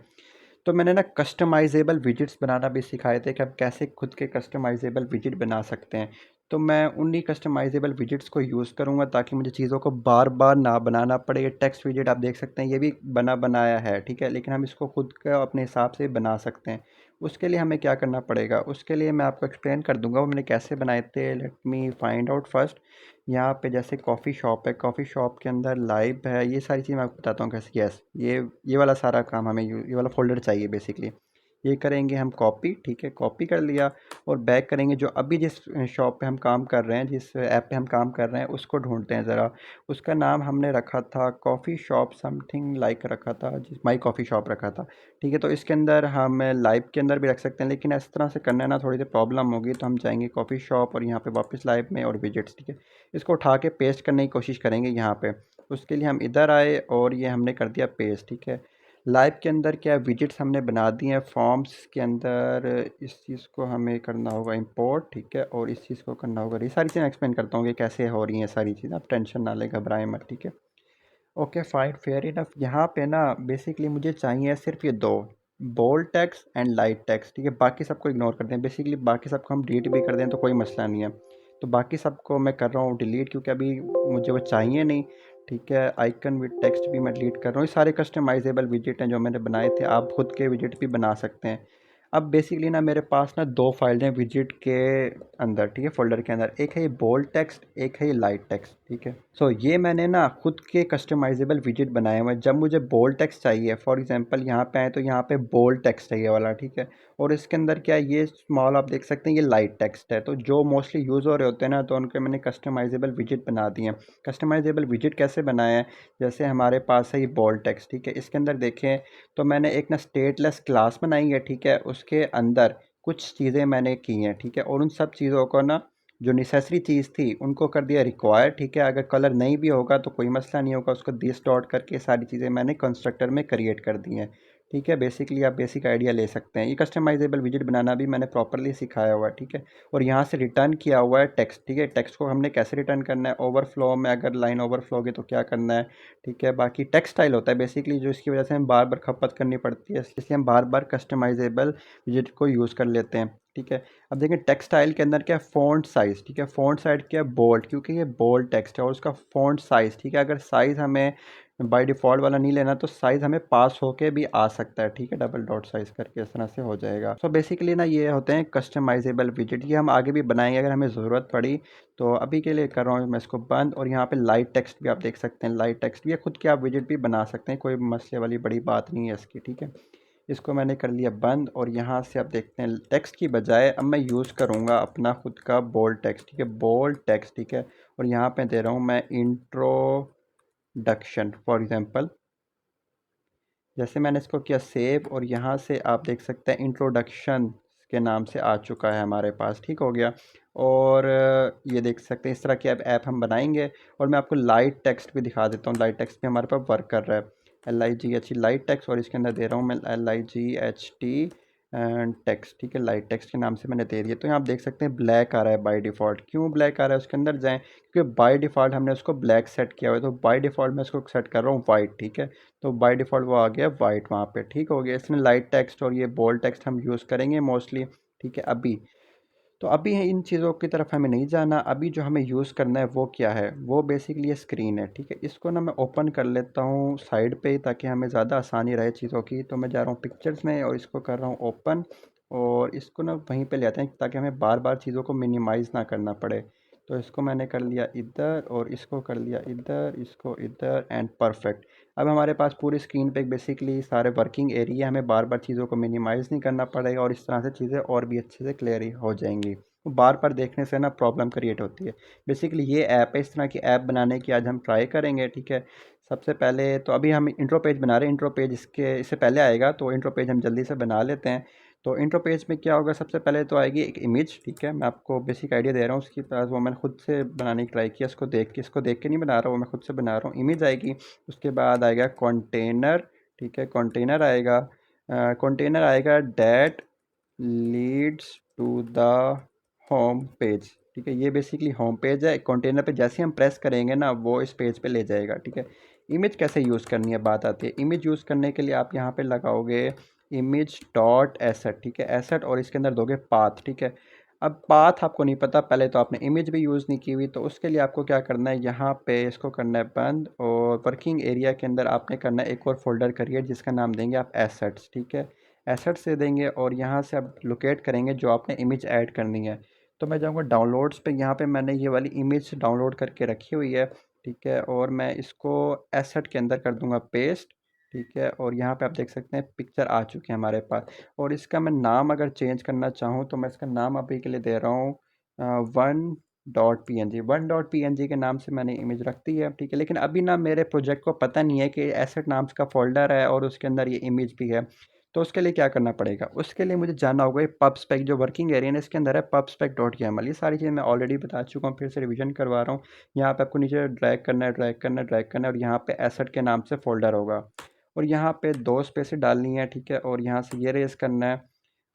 तो मैंने ना कस्टमाइजेबल विजिट्स बनाना भी सिखाए थे कि आप कैसे खुद के कस्टमाइजेबल विजिट बना सकते हैं। तो मैं उन्हीं कस्टमाइजेबल विजिट्स को यूज़ करूँगा ताकि मुझे चीज़ों को बार बार ना बनाना पड़े। ये टेक्स्ट विजिट आप देख सकते हैं ये भी बना बनाया है। ठीक है, लेकिन हम इसको खुद का अपने हिसाब से बना सकते हैं। उसके लिए हमें क्या करना पड़ेगा, उसके लिए मैं आपको एक्सप्लेन कर दूंगा वो मैंने कैसे बनाए थे। Let me find out first. यहाँ पे जैसे कॉफ़ी शॉप है, कॉफ़ी शॉप के अंदर लाइव है, ये सारी चीज़ मैं आपको बताता हूँ कैसे। यस, ये वाला सारा काम हमें ये वाला फोल्डर चाहिए बेसिकली। ये करेंगे हम कॉपी। ठीक है, कॉपी कर लिया और बैक करेंगे जो अभी जिस शॉप पे हम काम कर रहे हैं, जिस ऐप पे हम काम कर रहे हैं उसको ढूंढते हैं ज़रा। उसका नाम हमने रखा था कॉफ़ी शॉप समथिंग लाइक रखा था, जिस माई कॉफ़ी शॉप रखा था। ठीक है, तो इसके अंदर हम लाइव के अंदर भी रख सकते हैं, लेकिन इस तरह से करना है ना थोड़ी सी प्रॉब्लम होगी। तो हम जाएंगे कॉफ़ी शॉप और यहाँ पे वापस लाइव में और विजिट्स। ठीक है, इसको उठा के पेस्ट करने की कोशिश करेंगे यहाँ पे। उसके लिए हम इधर आए और ये हमने कर दिया पेस्ट। ठीक है, लाइव के अंदर क्या विजिट्स हमने बना दिए हैं। फॉर्म्स के अंदर इस चीज़ को हमें करना होगा इंपोर्ट। ठीक है, और इस चीज़ को करना होगा, ये सारी चीज़ें एक्सप्लेन करता हूँ कि कैसे हो रही हैं सारी चीज़ें, आप टेंशन ना ले, घबराएं मत। ठीक है, ओके फाइन, फेयर इनफ। यहाँ पे ना बेसिकली मुझे चाहिए सिर्फ ये दो, bold text and light text. ठीक है, बाकी सबको इग्नोर कर दें, बेसिकली बाकी सबको हम डिलीट भी कर दें तो कोई मसला नहीं है। तो बाकी सबको मैं कर रहा हूँ डिलीट, क्योंकि अभी मुझे वो चाहिए नहीं। ठीक है, आइकन विद टेक्स्ट भी मैं डिलीट कर रहा हूँ। ये सारे कस्टमाइजेबल विजिट हैं जो मैंने बनाए थे, आप खुद के विजिट भी बना सकते हैं। अब बेसिकली ना मेरे पास ना दो फाइल हैं विजिट के अंदर। ठीक है, फोल्डर के अंदर एक है ये बोल्ड टेक्स्ट, एक है ये लाइट टेक्स्ट। ठीक है, सो ये मैंने ना खुद के कस्टमाइजेबल विजिट बनाए हुए हैं। जब मुझे बोल्ड टेक्स्ट चाहिए, फॉर एग्जांपल यहाँ पे आए तो यहाँ पे बोल्ड टेक्स्ट है ये वाला। ठीक है, और इसके अंदर क्या है, ये स्मॉल आप देख सकते हैं ये लाइट टेक्स्ट है। तो जो मोस्टली यूज़ हो रहे होते हैं ना, तो उनके मैंने कस्टमाइजेबल विजिट बना दिए हैं। कस्टमाइजेबल विजिट कैसे बनाए हैं, जैसे हमारे पास है ये बोल्ड टेक्स्ट। ठीक है, इसके अंदर देखें तो मैंने एक ना स्टेटलेस क्लास बनाई है। ठीक है, उसके अंदर कुछ चीज़ें मैंने की हैं। ठीक है, और उन सब चीज़ों को ना जो नेसेसरी चीज़ थी उनको कर दिया रिक्वायर्ड। ठीक है, अगर कलर नहीं भी होगा तो कोई मसला नहीं होगा, उसको दिस डॉट करके सारी चीज़ें मैंने कंस्ट्रक्टर में क्रिएट कर दी हैं। ठीक है, बेसिकली आप बेसिक आइडिया ले सकते हैं। ये कस्टमाइजेबल विजिट बनाना भी मैंने प्रॉपरली सिखाया हुआ है। ठीक है, और यहाँ से रिटर्न किया हुआ है टेक्स्ट। ठीक है, टेक्स्ट को हमने कैसे रिटर्न करना है, ओवरफ्लो में अगर लाइन ओवरफ्लो होगी तो क्या करना है। ठीक है, बाकी टेक्स्ट स्टाइल होता है बेसिकली जो इसकी वजह से हम बार बार खपत करनी पड़ती है, इसलिए हम बार बार कस्टमाइजेबल विजिट को यूज़ कर लेते हैं। ठीक है, अब देखें टेक्स्ट स्टाइल के अंदर क्या है, फ़ॉन्ट साइज़। ठीक है, फ़ॉन्ट साइज क्या है, बोल्ड, क्योंकि ये बोल्ड टेक्स्ट है। और उसका फ़ॉन्ट साइज़, ठीक है, अगर साइज़ हमें बाय डिफ़ॉल्ट वाला नहीं लेना तो साइज़ हमें पास होके भी आ सकता है। ठीक है, डबल डॉट साइज़ करके इस तरह से हो जाएगा। सो बेसिकली ना ये होते हैं कस्टमाइजेबल विजिट, ये हम आगे भी बनाएंगे अगर हमें ज़रूरत पड़ी। तो अभी के लिए कर रहा हूँ मैं इसको बंद। और यहाँ पे लाइट टेक्स्ट भी आप देख सकते हैं, लाइट टेक्स्ट भी खुद के आप विजिट भी बना सकते हैं, कोई मसले वाली बड़ी बात नहीं है इसकी। ठीक है, इसको मैंने कर लिया बंद। और यहाँ से आप देखते हैं टेक्स्ट की बजाय अब मैं यूज़ करूँगा अपना खुद का बोल्ड टेक्स्ट। ठीक है, बोल्ड टेक्स्ट। ठीक है, और यहाँ पे दे रहा हूँ मैं इंट्रोडक्शन फॉर एग्जांपल। जैसे मैंने इसको किया सेव और यहाँ से आप देख सकते हैं इंट्रोडक्शन के नाम से आ चुका है हमारे पास, ठीक हो गया। और ये देख सकते हैं इस तरह की अब ऐप हम बनाएंगे। और मैं आपको लाइट टेक्स्ट भी दिखा देता हूँ, लाइट टेक्स्ट भी हमारे पास वर्क कर रहा है। LIGH लाइट टेक्स्ट, और इसके अंदर दे रहा हूँ मैं LIGHT एंड टेक्स्ट, ठीक है, लाइट टेक्स्ट के नाम से मैंने दे दिया। तो यहाँ आप देख सकते हैं ब्लैक आ रहा है बाय डिफ़ॉल्ट। क्यों ब्लैक आ रहा है उसके अंदर जाएँ, क्योंकि बाय डिफ़ॉल्ट हमने उसको ब्लैक सेट किया हुआ है, तो बाय डिफ़ॉल्ट मैं उसको सेट कर रहा हूँ वाइट, ठीक है। तो बाय डिफ़ॉल्ट वो आ गया वाइट वहाँ पे, ठीक हो गया। इसमें लाइट टेक्स्ट और ये बोल्ड टेक्स्ट हम यूज़ करेंगे मोस्टली, ठीक है। अभी तो अभी इन चीज़ों की तरफ हमें नहीं जाना। अभी जो हमें यूज़ करना है वो क्या है, वो बेसिकली ये स्क्रीन है, ठीक है। इसको ना मैं ओपन कर लेता हूँ साइड पे ताकि हमें ज़्यादा आसानी रहे चीज़ों की। तो मैं जा रहा हूँ पिक्चर्स में और इसको कर रहा हूँ ओपन, और इसको ना वहीं पे ले आते हैं ताकि हमें बार बार चीज़ों को मिनिमाइज़ ना करना पड़े। तो इसको मैंने कर लिया इधर और इसको कर लिया इधर, इसको इधर, एंड परफेक्ट। अब हमारे पास पूरी स्क्रीन पे बेसिकली सारे वर्किंग एरिया, हमें बार बार चीज़ों को मिनिमाइज़ नहीं करना पड़ेगा और इस तरह से चीज़ें और भी अच्छे से क्लियर हो जाएंगी। तो बार बार देखने से ना प्रॉब्लम क्रिएट होती है। बेसिकली ये ऐप है, इस तरह की ऐप बनाने की आज हम ट्राई करेंगे, ठीक है। सबसे पहले तो अभी हम इंट्रो पेज बना रहे हैं, इंट्रो पेज इससे पहले आएगा, तो इंट्रो पेज हम जल्दी से बना लेते हैं। तो इंट्रो पेज में क्या होगा, सबसे पहले तो आएगी एक इमेज, ठीक है। मैं आपको बेसिक आइडिया दे रहा हूँ उसकी पास, वो मैंने खुद से बनाने की ट्राई किया, इसको देख के नहीं बना रहा हूँ, मैं खुद से बना रहा हूँ। इमेज आएगी, उसके बाद आएगा कंटेनर, ठीक है, कंटेनर आएगा। कंटेनर आएगा that leads to the home page, ठीक है। ये बेसिकली होम पेज है। कंटेनर पे जैसे ही हम प्रेस करेंगे ना वो इस पेज पे ले जाएगा, ठीक है। इमेज कैसे यूज़ करनी है बात आती है। इमेज यूज़ करने के लिए आप यहाँ पे लगाओगे इमेज डॉट एसेट, ठीक है, एसेट, और इसके अंदर दोगे पाथ, ठीक है। अब पाथ आपको नहीं पता, पहले तो आपने इमेज भी यूज़ नहीं की हुई, तो उसके लिए आपको क्या करना है, यहाँ पे इसको करना है बंद, और वर्किंग एरिया के अंदर आपने करना है एक और फोल्डर क्रिएट जिसका नाम देंगे आप एसेट्स, ठीक है। एसेट्स से देंगे और यहाँ से आप लोकेट करेंगे जो आपने इमेज ऐड करनी है। तो मैं जाऊँगा डाउनलोड्स पे, यहाँ पे मैंने ये वाली इमेज डाउनलोड करके रखी हुई है, ठीक है। और मैं इसको एसेट के अंदर कर दूँगा पेस्ट, ठीक है। और यहाँ पे आप देख सकते हैं पिक्चर आ चुके हैं हमारे पास। और इसका मैं नाम अगर चेंज करना चाहूँ तो मैं इसका नाम अभी के लिए दे रहा हूँ one dot P N G के नाम से मैंने इमेज रख दी है, ठीक है। लेकिन अभी ना मेरे प्रोजेक्ट को पता नहीं है कि एसेट नाम का फोल्डर है और उसके अंदर ये इमेज भी है। तो उसके लिए क्या करना पड़ेगा, उसके लिए मुझे जानना होगा ये पब स्पेक जो वर्किंग एरिया है इसके अंदर है पब स्पेक डॉट YAML। ये सारी चीज़ें मैं ऑलरेडी बता चुका हूँ, फिर से रिवीजन करवा रहा हूँ। यहाँ पे आपको नीचे ड्रैग करना है, ड्रैग करना है, ड्रैग करना है, और यहाँ पे एसेट के नाम से फोल्डर होगा, और यहाँ पे 2 स्पेसेस डालनी है, ठीक है। और यहाँ से ये रेस करना है,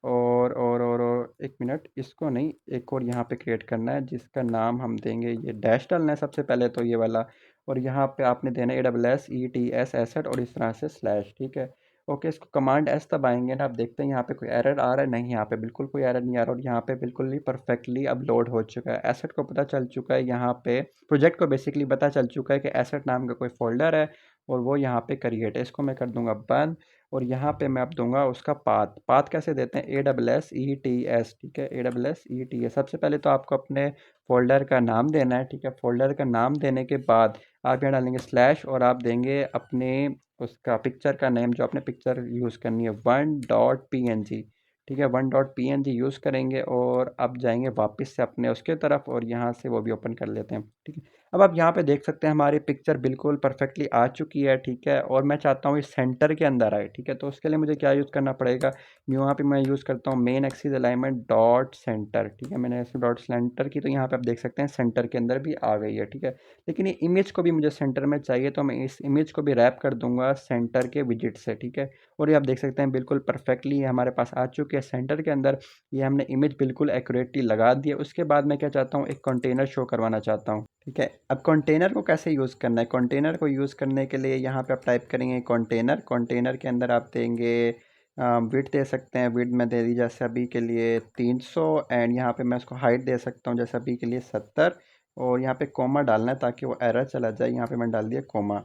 और एक मिनट, इसको नहीं, एक और यहाँ पे क्रिएट करना है जिसका नाम हम देंगे, ये डैश डालना है सबसे पहले तो ये वाला, और यहाँ पे आपने देना है AWS एसेट और इस तरह से स्लैश, ठीक है। ओके, इसको कमांड एस दबाएंगे ना, आप देखते हैं यहाँ पे कोई एरर आ रहा है, नहीं यहाँ पे बिल्कुल कोई एरर नहीं आ रहा, और यहाँ पे बिल्कुल ही परफेक्टली अब लोड हो चुका है। एसेट को पता चल चुका है, यहाँ पे प्रोजेक्ट को बेसिकली पता चल चुका है कि एसेट नाम का कोई फोल्डर है और वो यहाँ पे क्रिएट है। इसको मैं कर दूंगा बंद, और यहाँ पे मैं अब दूंगा उसका पाथ। पाथ कैसे देते हैं, AWSETS, ठीक है, AWSETS। सबसे पहले तो आपको अपने फोल्डर का नाम देना है, ठीक है। फोल्डर का नाम देने के बाद आप यहाँ डालेंगे स्लैश, और आप देंगे अपने उसका पिक्चर का नेम जो आपने पिक्चर यूज़ करनी है, one dot P N G, ठीक है, one dot P N G use करेंगे। और अब जाएंगे वापस से अपने उसके तरफ और यहाँ से वो भी ओपन कर लेते हैं, ठीक है। अब आप यहाँ पे देख सकते हैं हमारी पिक्चर बिल्कुल परफेक्टली आ चुकी है, ठीक है। और मैं चाहता हूँ इस सेंटर के अंदर आए, ठीक है। तो उसके लिए मुझे क्या यूज़ करना पड़ेगा, यहाँ पे मैं यूज़ करता हूँ main axis alignment dot centre, ठीक है। मैंने ऐसे डॉट सेंटर की, तो यहाँ पे आप देख सकते हैं सेंटर के अंदर भी आ गई है, ठीक है। लेकिन ये इमेज को भी मुझे सेंटर में चाहिए, तो मैं इस इमेज को भी रैप कर दूंगा सेंटर के विजिट से, ठीक है। और ये आप देख सकते हैं बिल्कुल परफेक्टली हमारे पास आ चुके हैं सेंटर के अंदर। ये हमने इमेज बिल्कुल एक्यूरेटली लगा दी है। उसके बाद मैं क्या चाहता हूँ, एक कंटेनर शो करवाना चाहता हूँ, ठीक है। अब कंटेनर को कैसे यूज़ करना है, कंटेनर को यूज़ करने के लिए यहाँ पे आप टाइप करेंगे कंटेनर। कंटेनर के अंदर आप देंगे विड्थ दे सकते हैं, विड्थ में दे दी जैसे अभी के लिए 300, एंड यहाँ पे मैं उसको हाइट दे सकता हूँ जैसे अभी के लिए 70, और यहाँ पे कोमा डालना है ताकि वो एरर चला जाए। यहाँ पे मैंने डाल दिया कोमा।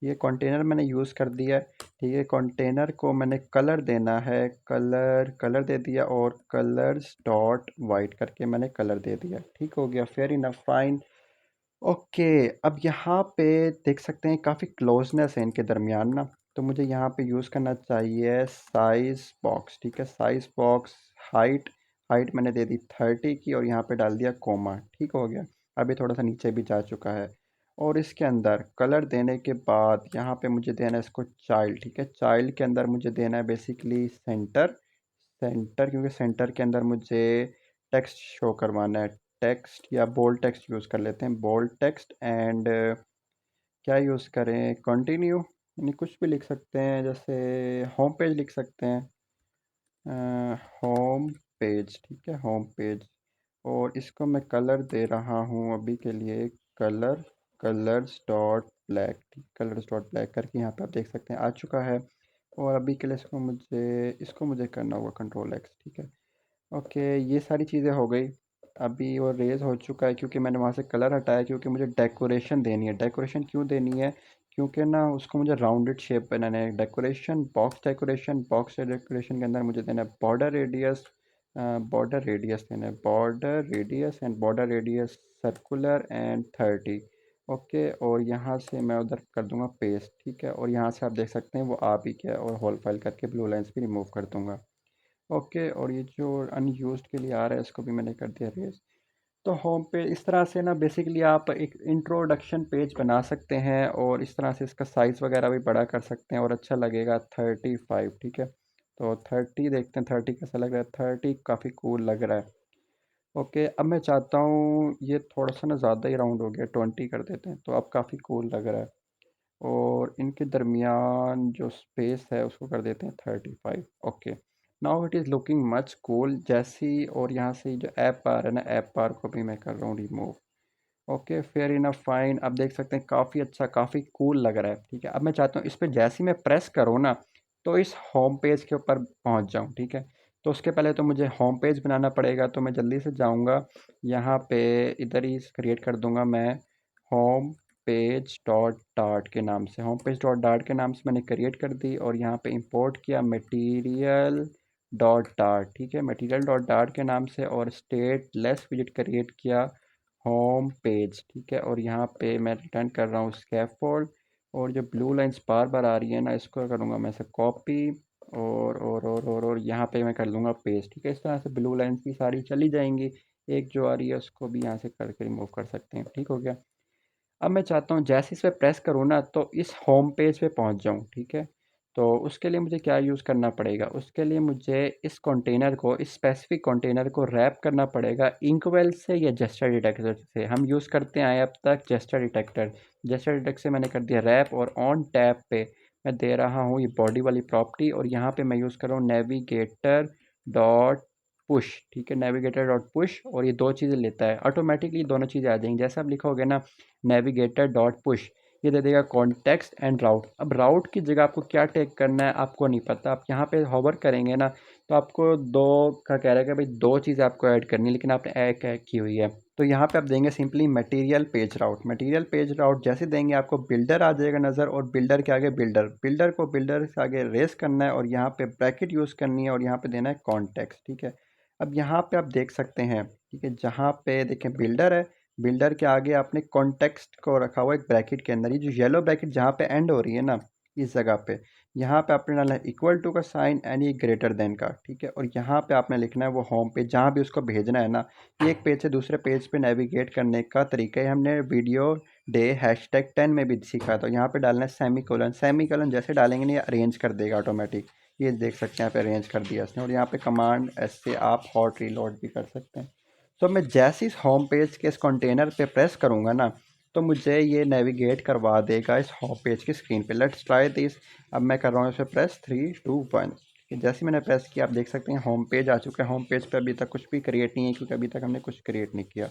ये कंटेनर मैंने यूज़ कर दिया है, ठीक है। कंटेनर को मैंने कलर देना है, कलर कलर दे दिया, और कलर्स डॉट वाइट करके मैंने कलर दे दिया, ठीक हो गया, फेयर इनफ, फाइन। ओके, अब यहाँ पे देख सकते हैं काफ़ी क्लोजनेस है इनके दरमियान ना, तो मुझे यहाँ पे यूज़ करना चाहिए साइज़ बॉक्स, ठीक है, साइज़ बॉक्स। हाइट हाइट मैंने दे दी 30 की, और यहाँ पे डाल दिया कोमा, ठीक हो गया। अभी थोड़ा सा नीचे भी जा चुका है। और इसके अंदर कलर देने के बाद यहाँ पे मुझे देना है इसको चाइल्ड, ठीक है। चाइल्ड के अंदर मुझे देना है बेसिकली सेंटर, सेंटर क्योंकि सेंटर के अंदर मुझे टेक्स्ट शो करवाना है। टेक्स्ट या बोल्ड टेक्स्ट यूज़ कर लेते हैं, बोल्ड टेक्स्ट। एंड क्या यूज़ करें, कंटिन्यू, यानी कुछ भी लिख सकते हैं, जैसे होम पेज लिख सकते हैं, होम पेज, ठीक है, होम पेज। और इसको मैं कलर दे रहा हूँ अभी के लिए कलर, कलर्स डॉट ब्लैक, ठीक, कलर्स डॉट ब्लैक करके यहाँ पे आप देख सकते हैं आ चुका है। और अभी के लिए इसको मुझे करना होगा कंट्रोल एक्स, ठीक है। ओके, ये सारी चीज़ें हो गई। अभी वो रेज हो चुका है क्योंकि मैंने वहाँ से कलर हटाया, क्योंकि मुझे डेकोरेशन देनी है। डेकोरेशन क्यों देनी है, क्योंकि ना उसको मुझे राउंडेड शेप बनाना है। Decoration, box decoration, box decoration के अंदर मुझे देना है बॉर्डर रेडियस, बॉर्डर रेडियस देना है, border radius and border radius circular and 30। Okay, और यहाँ से मैं उधर कर दूंगा पेस्ट, ठीक है। और यहाँ से आप देख सकते हैं वो आ भी गया, और होल फाइल करके ब्लू लाइंस भी रिमूव कर दूंगा। ओके, और ये जो अनयूज्ड के लिए आ रहा है इसको भी मैंने कर दिया रेज। तो होम पे इस तरह से ना बेसिकली आप एक इंट्रोडक्शन पेज बना सकते हैं, और इस तरह से इसका साइज़ वगैरह भी बड़ा कर सकते हैं और अच्छा लगेगा। 35, ठीक है। तो 30 देखते हैं 30 कैसा लग रहा है। 30 काफ़ी कूल लग रहा है। ओके, अब मैं चाहता हूँ ये थोड़ा सा ना ज़्यादा ही राउंड हो गया, 20 कर देते हैं, तो अब काफ़ी कूल लग रहा है। और इनके दरमियान जो स्पेस है उसको कर देते हैं 35। Okay, now it is looking much cool जैसी। और यहाँ से जो ऐप बार है ना, ऐप बार को भी मैं कर रहा हूँ remove. Okay, fair enough, fine. अब देख सकते हैं काफ़ी अच्छा, काफ़ी कूल लग रहा है, ठीक है। अब मैं चाहता हूँ इस पर जैसे ही मैं प्रेस करूँ ना, तो इस होम पेज के ऊपर पहुँच जाऊँ, ठीक है। तो उसके पहले तो मुझे होम पेज बनाना पड़ेगा, तो मैं जल्दी से जाऊँगा यहाँ पे, इधर ही क्रिएट कर दूँगा मैं होम पेज डॉट डार्ट के नाम से। होम पेज डॉट डार्ट के नाम से मैंने क्रिएट कर दी, और यहाँ पे इंपोर्ट किया मटेरियल डॉट डार्ट, ठीक है, मटेरियल डॉट डार्ट के नाम से। और स्टेटलेस विजिट क्रिएट किया होम पेज, ठीक है। और यहाँ पे मैं रिटर्न कर रहा हूँ स्कैफोल्ड। और जो ब्लू लाइंस बार बार आ रही है ना, इसको करूँगा मैं से कॉपी, और यहाँ पे मैं कर लूँगा पेस्ट, ठीक है। इस तरह से ब्लू लाइंस की सारी चली जाएंगी। एक जो आ रही है उसको भी यहाँ से करके रिमूव कर सकते हैं, ठीक हो गया। अब मैं चाहता हूँ जैसे इस पर प्रेस करूँ ना, तो इस होम पेज पे पहुँच जाऊँ, ठीक है। तो उसके लिए मुझे क्या यूज़ करना पड़ेगा, उसके लिए मुझे इस कंटेनर को, इस स्पेसिफिक कंटेनर को रैप करना पड़ेगा इंकवेल से या जेस्चर डिटेक्टर से। हम यूज़ करते आए अब तक जेस्चर डिटेक्टर। जेस्चर डिटेक्टर से मैंने कर दिया रैप, और ऑन टैब पे मैं दे रहा हूँ ये बॉडी वाली प्रॉपर्टी, और यहाँ पे मैं यूज़ कर रहा हूँ नेविगेटर डॉट पुश, ठीक है, नेविगेटर डॉट पुश। और ये दो चीज़ें लेता है, ऑटोमेटिकली दोनों चीज़ें आ जाएंगी। जैसे आप लिखोगे ना नेविगेटर डॉट पुश, ये दे देगा कॉन्टेक्स्ट एंड राउट। अब राउट की जगह आपको क्या टेक करना है आपको नहीं पता, आप यहाँ पे होवर करेंगे ना, तो आपको दो का कह रहा है कि भाई दो चीज़ें आपको ऐड करनी है, लेकिन आपने एक ऐड की हुई है। तो यहाँ पे आप देंगे सिंपली मटेरियल पेज राउट। मटेरियल पेज राउट जैसे देंगे आपको बिल्डर आ जाएगा नज़र, और बिल्डर के आगे बिल्डर, बिल्डर को बिल्डर से आगे रेस करना है, और यहाँ पे ब्रैकेट यूज़ करनी है, और यहाँ पे देना है कॉन्टेक्स्ट, ठीक है। अब यहाँ पे आप देख सकते हैं, ठीक है, जहाँ पे देखें बिल्डर है, बिल्डर के आगे आपने कॉन्टेक्स्ट को रखा हुआ एक ब्रैकेट के अंदर। ये जो येलो ब्रैकेट जहाँ पे एंड हो रही है ना, इस जगह पे, यहाँ पे आपने डालना है इक्वल टू का साइन एंड ये ग्रेटर देन का, ठीक है। और यहाँ पे आपने लिखना है वो होम पेज जहाँ भी उसको भेजना है ना। ये एक पेज से दूसरे पेज पे नेविगेट करने का तरीका है, हमने वीडियो डे #10 में भी सीखा। तो यहाँ पे डालना है सेमी कोलन। सेमी कोलन जैसे डालेंगे ना, ये अरेंज कर देगा ऑटोमेटिक। ये देख सकते हैं यहाँ पे अरेंज कर दिया इसने। और यहाँ पे कमांड ऐसे आप हॉट रीलोड भी कर सकते हैं। तो मैं जैसे इस होम पेज के इस कंटेनर पे प्रेस करूँगा ना, तो मुझे ये नेविगेट करवा देगा इस होम पेज की स्क्रीन पे। Let's try this. अब मैं कर रहा हूँ इस पर प्रेस 3, 2, 1। जैसे मैंने प्रेस किया आप देख सकते हैं होम पेज आ चुका है। होम पेज पे अभी तक कुछ भी क्रिएट नहीं है, क्योंकि अभी तक हमने कुछ क्रिएट नहीं किया।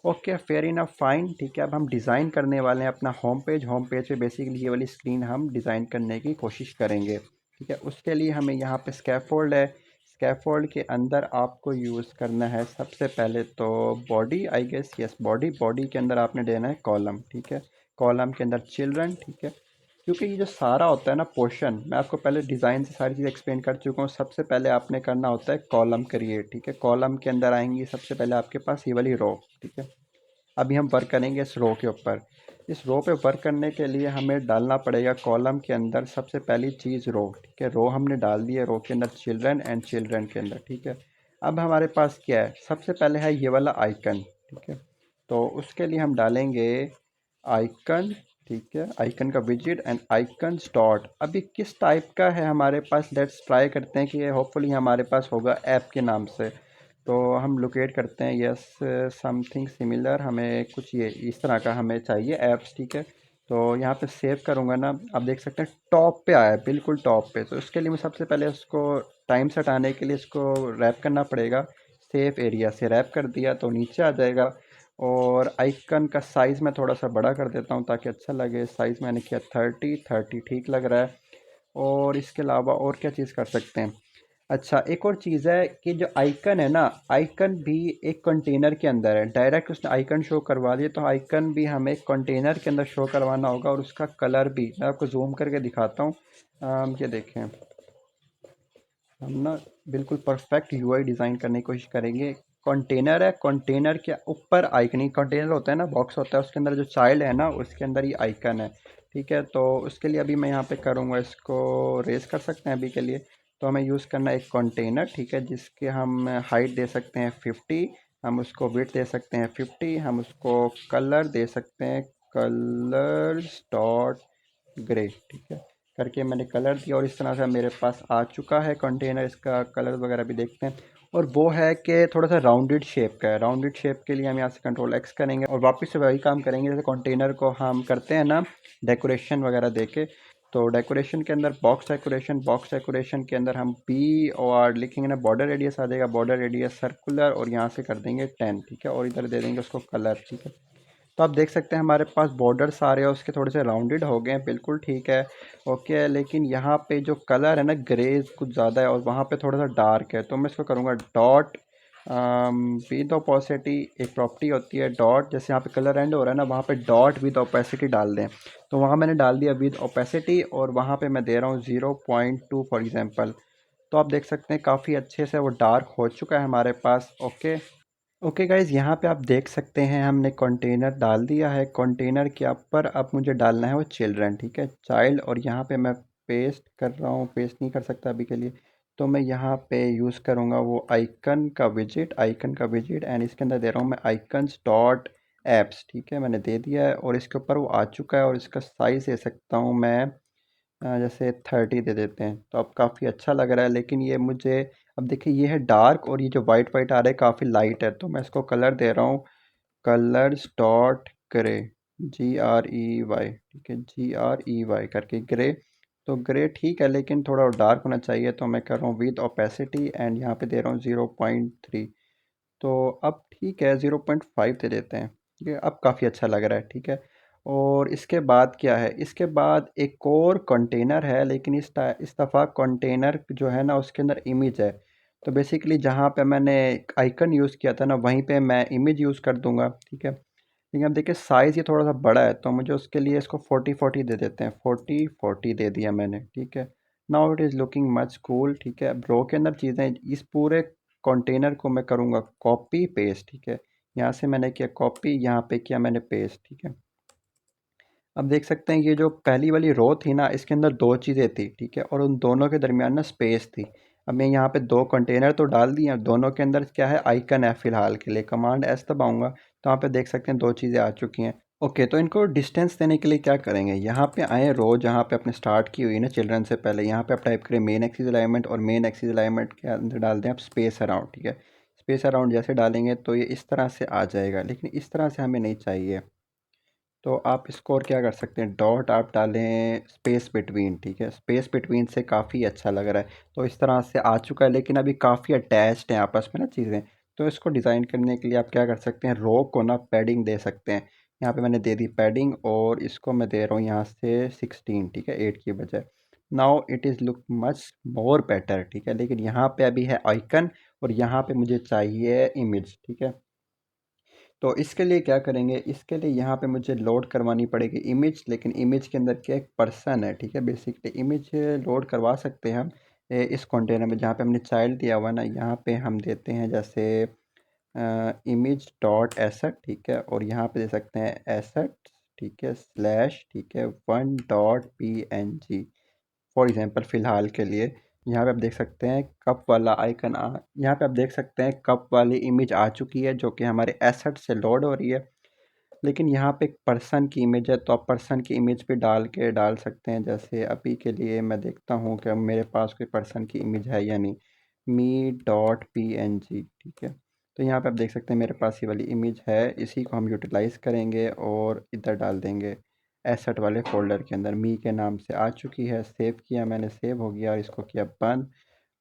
ओके, फेयर इनफ, फाइन, ठीक है। अब हम डिज़ाइन करने वाले हैं अपना होम पेज। होम पेज पे बेसिकली ये वाली स्क्रीन हम डिज़ाइन करने की कोशिश करेंगे, ठीक है। उसके लिए हमें यहाँ पे स्कैफोल्ड है। स्कैफोल्ड के अंदर आपको यूज़ करना है सबसे पहले तो body, I guess, yes, body. Body के अंदर आपने देना है कॉलम, ठीक है। कॉलम के अंदर चिल्ड्रन, ठीक है। क्योंकि ये जो सारा होता है ना पोर्शन, मैं आपको पहले डिज़ाइन से सारी चीज़ एक्सप्लेन कर चुका हूँ। सबसे पहले आपने करना होता है कॉलम क्रिएट, ठीक है। कॉलम के अंदर आएंगी सबसे पहले आपके पास ये वाली रो, ठीक है। अभी हम वर्क करेंगे इस रो के ऊपर। इस रो पे वर्क करने के लिए हमें डालना पड़ेगा कॉलम के अंदर सबसे पहली चीज़ रो, ठीक है। रो हमने डाल दी है, रो के अंदर चिल्ड्रन एंड चिल्ड्रन के अंदर, ठीक है। अब हमारे पास क्या है, सबसे पहले है ये वाला आइकन, ठीक है। तो उसके लिए हम डालेंगे आइकन, ठीक है, आइकन का विजिट एंड आइकन डॉट। अभी किस टाइप का है हमारे पास, लेट्स ट्राई करते हैं कि ये होपफुली हमारे पास होगा ऐप के नाम से। तो हम लोकेट करते हैं, यस, समथिंग सिमिलर, हमें कुछ ये इस तरह का हमें चाहिए ऐप्स, ठीक है। तो यहाँ पे सेव करूँगा ना, आप देख सकते हैं टॉप पे आया है, बिल्कुल टॉप पे। तो इसके लिए मैं सबसे पहले उसको टाइम से हटाने के लिए इसको रैप करना पड़ेगा। सेफ एरिया से रैप कर दिया तो नीचे आ जाएगा। और आइकन का साइज़ मैं थोड़ा सा बड़ा कर देता हूँ ताकि अच्छा लगे। साइज़ मैंने किया 30 ठीक लग रहा है। और इसके अलावा और क्या चीज़ कर सकते हैं? अच्छा, एक और चीज़ है कि जो आइकन है ना, आइकन भी एक कंटेनर के अंदर है। डायरेक्ट उसने आइकन शो करवा दिया, तो आइकन भी हमें एक कंटेनर के अंदर शो करवाना होगा। और उसका कलर भी मैं आपको जूम करके दिखाता हूँ। ये देखें, हम ना बिल्कुल परफेक्ट यूआई डिज़ाइन करने की कोशिश करेंगे। कंटेनर है, कंटेनर के ऊपर आइकन ही, कंटेनर होता है ना, बॉक्स होता है, उसके अंदर जो चाइल्ड है ना, उसके अंदर ही आइकन है। ठीक है, तो उसके लिए अभी मैं यहाँ पे करूँगा, इसको रेस कर सकते हैं अभी के लिए। तो हमें यूज़ करना है एक कंटेनर, ठीक है, जिसके हम हाइट दे सकते हैं 50, हम उसको विड्थ दे सकते हैं 50, हम उसको कलर दे सकते हैं कलर डॉट ग्रे, ठीक है। करके मैंने कलर दिया और इस तरह से मेरे पास आ चुका है कंटेनर। इसका कलर वगैरह भी देखते हैं। और वो है कि थोड़ा सा राउंडेड शेप का है। राउंडेड शेप के लिए हम यहाँ से कंट्रोल एक्स करेंगे और वापस से वही काम करेंगे जैसे कंटेनर को हम करते हैं ना, डेकोरेशन वगैरह देके। तो डेकोरेशन के अंदर बॉक्स डेकोरेशन, बॉक्स डेकोरेशन के अंदर हम पी और लिखेंगे ना, बॉर्डर रेडियस आ जाएगा, बॉर्डर रेडियस सर्कुलर, और यहाँ से कर देंगे 10, ठीक है। और इधर दे देंगे उसको कलर, ठीक है। तो आप देख सकते हैं हमारे पास बॉर्डर सारे हैं उसके थोड़े से राउंडेड हो गए हैं, बिल्कुल ठीक है, ओके है। लेकिन यहाँ पे जो कलर है ना, ग्रेज कुछ ज़्यादा है और वहाँ पे थोड़ा सा डार्क है। तो मैं इसको करूँगा डॉट विद ओपेसिटी। एक प्रॉपर्टी होती है डॉट, जैसे यहाँ पे कलर एंड हो रहा है ना, वहाँ पे डॉट विद ओपेसिटी डाल दें। तो वहाँ मैंने डाल दिया विद ओपेसिटी और वहाँ पे मैं दे रहा हूँ 0.2 फॉर एग्जांपल। तो आप देख सकते हैं काफ़ी अच्छे से वो डार्क हो चुका है हमारे पास, ओके। ओके गाइज़, यहाँ पे आप देख सकते हैं हमने कंटेनर डाल दिया है। कंटेनर के ऊपर अब मुझे डालना है वो चिल्ड्रन, ठीक है, चाइल्ड। और यहाँ पे मैं पेस्ट कर रहा हूँ, पेस्ट नहीं कर सकता अभी के लिए। तो मैं यहाँ पे यूज़ करूँगा वो आइकन का विजिट, आइकन का विजिट, एंड इसके अंदर दे रहा हूँ मैं आइकन्स डॉट एप्स, ठीक है, मैंने दे दिया है। और इसके ऊपर वो आ चुका है और इसका साइज़ दे सकता हूँ मैं जैसे 30 दे देते हैं। तो अब काफ़ी अच्छा लग रहा है। लेकिन ये मुझे, अब देखिए ये है डार्क और ये जो वाइट वाइट आ रहा है काफ़ी लाइट है। तो मैं इसको कलर दे रहा हूँ कलर्स डॉट ग्रे, GREY, ठीक है, GREY करके ग्रे। तो ग्रे ठीक है, लेकिन थोड़ा डार्क होना चाहिए। तो मैं कर रहा हूँ विद ओपेसिटी एंड यहाँ पे दे रहा हूँ 0.3। तो अब ठीक है, 0.5 दे देते हैं। ठीक है, अब काफ़ी अच्छा लग रहा है, ठीक है। और इसके बाद क्या है, इसके बाद एक और कंटेनर है, लेकिन इस दफ़ा कंटेनर जो है ना, उसके अंदर इमेज है। तो बेसिकली जहाँ पे मैंने आइकन यूज़ किया था ना, वहीं पे मैं इमेज यूज़ कर दूंगा, ठीक है। लेकिन अब देखिए साइज़ ये थोड़ा सा बड़ा है, तो मुझे उसके लिए इसको 40-40 दे देते हैं। 40-40 दे दिया मैंने, ठीक है। Now it is looking much cool, ठीक है। अब रो के अंदर चीज़ें, इस पूरे कंटेनर को मैं करूँगा कॉपी पेस्ट, ठीक है। यहाँ से मैंने किया कॉपी, यहाँ पे किया मैंने पेस्ट, ठीक है। अब देख सकते हैं ये जो पहली वाली रो थी ना, इसके अंदर दो चीज़ें थी, ठीक है, और उन दोनों के दरमियान ना स्पेस थी। अब मैं यहाँ पे दो कंटेनर तो डाल दिए हैं, दोनों के अंदर क्या है, आइकन है फ़िलहाल के लिए। कमांड एस दबाऊंगा तो यहाँ पे देख सकते हैं दो चीज़ें आ चुकी हैं। ओके, तो इनको डिस्टेंस देने के लिए क्या करेंगे, यहाँ पे आए रो जहाँ पे अपने स्टार्ट की हुई ना चिल्ड्रन से पहले, यहाँ पे आप टाइप करें मेन एक्सिस अलाइनमेंट, और मेन एक्सिस अलाइनमेंट के अंदर डाल दें आप स्पेस अराउंड, ठीक है। स्पेस अराउंड जैसे डालेंगे तो ये इस तरह से आ जाएगा, लेकिन इस तरह से हमें नहीं चाहिए। तो आप इसको और क्या कर सकते हैं, डॉट आप डालें स्पेस बिटवीन, ठीक है। स्पेस बिटवीन से काफ़ी अच्छा लग रहा है। तो इस तरह से आ चुका है, लेकिन अभी काफ़ी अटैच्ड हैं आपस में ना चीज़ें। तो इसको डिज़ाइन करने के लिए आप क्या कर सकते हैं, रो को ना पैडिंग दे सकते हैं। यहाँ पे मैंने दे दी पैडिंग और इसको मैं दे रहा हूँ यहाँ से 16, ठीक है, 8 की बजाय। Now it is look much more better, ठीक है। लेकिन यहाँ पे अभी है आइकन और यहाँ पे मुझे चाहिए इमेज, ठीक है। तो इसके लिए क्या करेंगे, इसके लिए यहाँ पे मुझे लोड करवानी पड़ेगी इमेज। लेकिन इमेज के अंदर क्या एक पर्सन है, ठीक है। बेसिकली इमेज लोड करवा सकते हैं हम इस कंटेनर में, जहाँ पे हमने चाइल्ड दिया हुआ ना, यहाँ पे हम देते हैं जैसे इमेज डॉट एसेट, ठीक है। और यहाँ पे दे सकते हैं एसेट, ठीक है, स्लैश, ठीक है, 1.png फॉर एग्जांपल फ़िलहाल के लिए। यहाँ पे आप देख सकते हैं कप वाला आइकन यहाँ पे आप देख सकते हैं कप वाली इमेज आ चुकी है, जो कि हमारे एसेट से लोड हो रही है। लेकिन यहाँ पे एक पर्सन की इमेज है, तो आप पर्सन की इमेज पे डाल सकते हैं। जैसे अभी के लिए मैं देखता हूँ कि मेरे पास कोई पर्सन की इमेज है या नहीं। मी डॉट पी एन जी, ठीक है। तो यहाँ पे आप देख सकते हैं मेरे पास ये वाली इमेज है, इसी को हम यूटिलाइज़ करेंगे और इधर डाल देंगे एसेट वाले फ़ोल्डर के अंदर। मी के नाम से आ चुकी है, सेव किया मैंने, सेव हो गया, इसको किया बंद।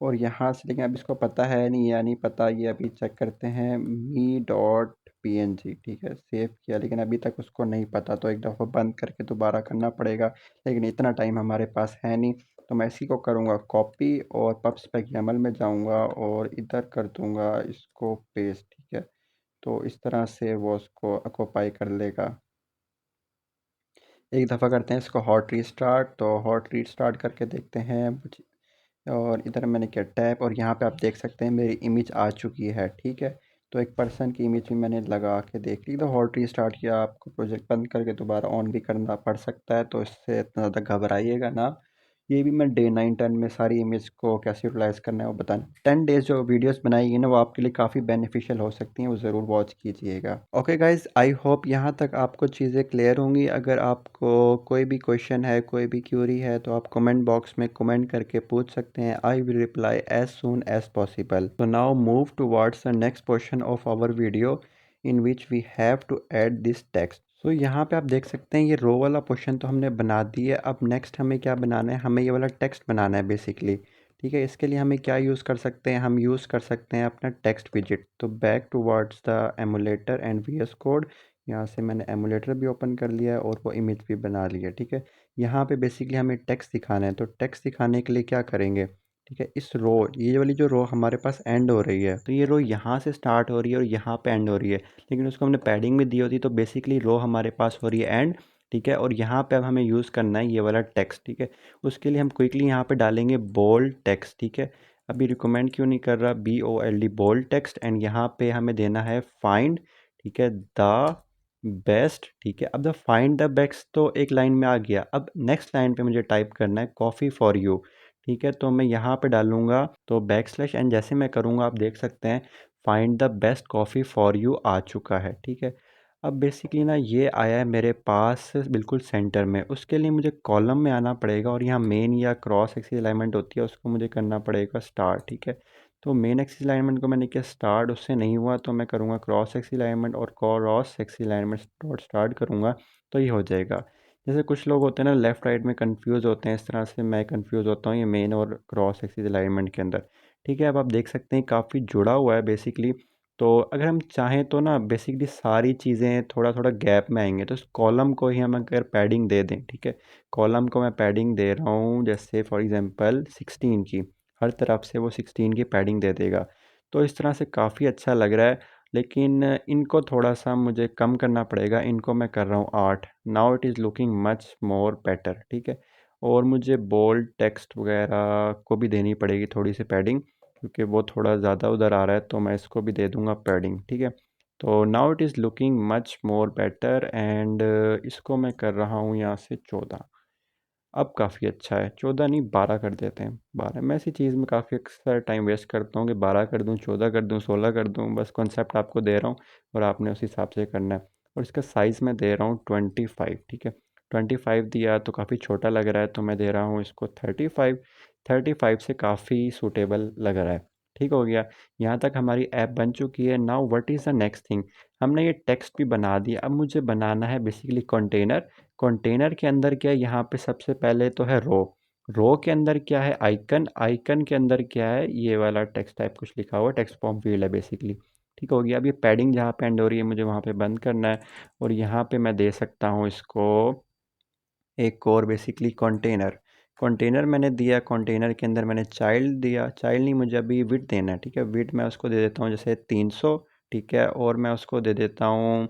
और यहाँ से, लेकिन अब इसको पता है नहीं या नहीं पता, ये अभी चेक करते हैं। मी डॉट पीएनजी, ठीक है, सेव किया, लेकिन अभी तक उसको नहीं पता, तो एक दफ़ा बंद करके दोबारा करना पड़ेगा। लेकिन इतना टाइम हमारे पास है नहीं, तो मैं इसी को करूँगा कॉपी और पब्स YAML में जाऊँगा और इधर कर दूँगा इसको पेस्ट, ठीक है। तो इस तरह से वो उसको ऑक्यूपाई कर लेगा। एक दफ़ा करते हैं इसको हॉट रीस्टार्ट, तो हॉट रीस्टार्ट करके देखते हैं। और इधर मैंने किया टैप, और यहाँ पे आप देख सकते हैं मेरी इमेज आ चुकी है, ठीक है। तो एक पर्सन की इमेज भी मैंने लगा के देख ली। तो हॉट रीस्टार्ट किया, आपको प्रोजेक्ट बंद करके दोबारा ऑन भी करना पड़ सकता है, तो इससे इतना ज़्यादा घबराइएगा ना। ये भी मैं डे 9-10 में सारी इमेज को कैसे यूटिलाइज़ करना है वो बताना। 10 डेज़ जो वीडियोस बनाई गई ना, वो आपके लिए काफ़ी बेनिफिशियल हो सकती हैं, वो ज़रूर वॉच कीजिएगा। ओके गाइज़, आई होप यहाँ तक आपको चीज़ें क्लियर होंगी। अगर आपको कोई भी क्वेश्चन है, कोई भी क्यूरी है, तो आप कमेंट बॉक्स में कमेंट करके पूछ सकते हैं। I will reply as soon as possible. तो now move towards the next portion of our video in which we have to add this text. So यहाँ पे आप देख सकते हैं ये रो वाला पोर्शन तो हमने बना दिया है। अब नेक्स्ट हमें क्या बनाना है, हमें ये वाला टेक्स्ट बनाना है बेसिकली, ठीक है। इसके लिए हमें क्या यूज़ कर सकते हैं, हम यूज़ कर सकते हैं अपना टेक्स्ट विजिट। तो back towards the emulator and VS code, यहाँ से मैंने एमुलेटर भी ओपन कर लिया है और वो इमेज भी बना लिया, ठीक है। यहाँ पे बेसिकली हमें टेक्स्ट दिखाना है, तो टेक्स्ट दिखाने के लिए क्या करेंगे, ठीक है। इस रो, ये वाली जो रो हमारे पास एंड हो रही है, तो ये रो यहाँ से स्टार्ट हो रही है और यहाँ पे एंड हो रही है, लेकिन उसको हमने पैडिंग में दी होती, तो बेसिकली रो हमारे पास हो रही है एंड, ठीक है। और यहाँ पे अब हमें यूज़ करना है ये वाला टेक्स्ट, ठीक है। उसके लिए हम क्विकली यहाँ पे डालेंगे बोल्ड टेक्स्ट, ठीक है। अभी रिकमेंड क्यों नहीं कर रहा, BOLD बोल्ड टेक्स्ट, एंड यहाँ पे हमें देना है फाइंड, ठीक है, द बेस्ट, ठीक है। अब द फाइंड द बेस्ट तो एक लाइन में आ गया। अब नेक्स्ट लाइन पे मुझे टाइप करना है कॉफ़ी फॉर यू, ठीक है। तो मैं यहाँ पे डालूंगा, तो बैकस्लैश जैसे मैं करूँगा आप देख सकते हैं find the best coffee for you आ चुका है, ठीक है। अब बेसिकली ना ये आया है मेरे पास बिल्कुल सेंटर में। उसके लिए मुझे कॉलम में आना पड़ेगा, और यहाँ मेन या क्रॉस एक्सिस अलाइनमेंट होती है, उसको मुझे करना पड़ेगा स्टार, ठीक है। तो मेन एक्सिस अलाइनमेंट को मैंने किया स्टार्ट, उससे नहीं हुआ तो मैं करूँगा क्रॉस एक्सिस अलाइनमेंट, और cross axis alignment dot start करूँगा, तो ये हो जाएगा। जैसे कुछ लोग होते हैं ना लेफ़्ट राइट में कंफ्यूज होते हैं, इस तरह से मैं कंफ्यूज होता हूँ ये मेन और क्रॉस एक्सिस अलाइनमेंट के अंदर, ठीक है। अब आप देख सकते हैं काफ़ी जुड़ा हुआ है बेसिकली। तो अगर हम चाहें तो ना बेसिकली सारी चीज़ें थोड़ा थोड़ा गैप में आएंगे, तो इस कॉलम को ही हम अगर पैडिंग दे दें, ठीक है। कॉलम को मैं पैडिंग दे रहा हूँ, जैसे फॉर एग्जांपल 16 की, हर तरफ से वो 16 की पैडिंग दे देगा। तो इस तरह से काफ़ी अच्छा लग रहा है, लेकिन इनको थोड़ा सा मुझे कम करना पड़ेगा। इनको मैं कर रहा हूँ 8। Now it is looking much more better, ठीक है। और मुझे बोल्ड टेक्स्ट वगैरह को भी देनी पड़ेगी थोड़ी सी पैडिंग, क्योंकि वो थोड़ा ज़्यादा उधर आ रहा है, तो मैं इसको भी दे दूँगा पैडिंग, ठीक है। तो now it is looking much more better, and इसको मैं कर रहा हूँ यहाँ से 14। अब काफ़ी अच्छा है, 14 नहीं 12 कर देते हैं। 12, मैं इसी चीज़ में काफ़ी अक्सर टाइम वेस्ट करता हूँ कि 12 कर दूँ, 14 कर दूँ, 16 कर दूँ, बस कॉन्सेप्ट आपको दे रहा हूँ और आपने उस हिसाब से करना है। और इसका साइज़ मैं दे रहा हूँ 25, ठीक है। 25 दिया तो काफ़ी छोटा लग रहा है, तो मैं दे रहा हूँ इसको 35। 35 से काफ़ी सूटेबल लग रहा है, ठीक हो गया। यहाँ तक हमारी ऐप बन चुकी है। Now what is the next thing, हमने ये टेक्स्ट भी बना दिया, अब मुझे बनाना है बेसिकली कंटेनर। कंटेनर के अंदर क्या है, यहाँ पे सबसे पहले तो है रो, रो के अंदर क्या है आइकन, आइकन के अंदर क्या है ये वाला टेक्स्ट टाइप कुछ लिखा हुआ, टेक्स्ट फॉर्म फील्ड है बेसिकली, ठीक हो गया। अब ये पैडिंग जहाँ पे एंड हो रही है मुझे वहाँ पे बंद करना है, और यहाँ पे मैं दे सकता हूँ इसको एक और बेसिकली कंटेनर। कंटेनर मैंने दिया, कंटेनर के अंदर मैंने चाइल्ड दिया, चाइल्ड नहीं मुझे अभी विड्थ देना है, ठीक है। विड्थ मैं उसको दे देता हूँ जैसे 300, ठीक है। और मैं उसको दे देता हूँ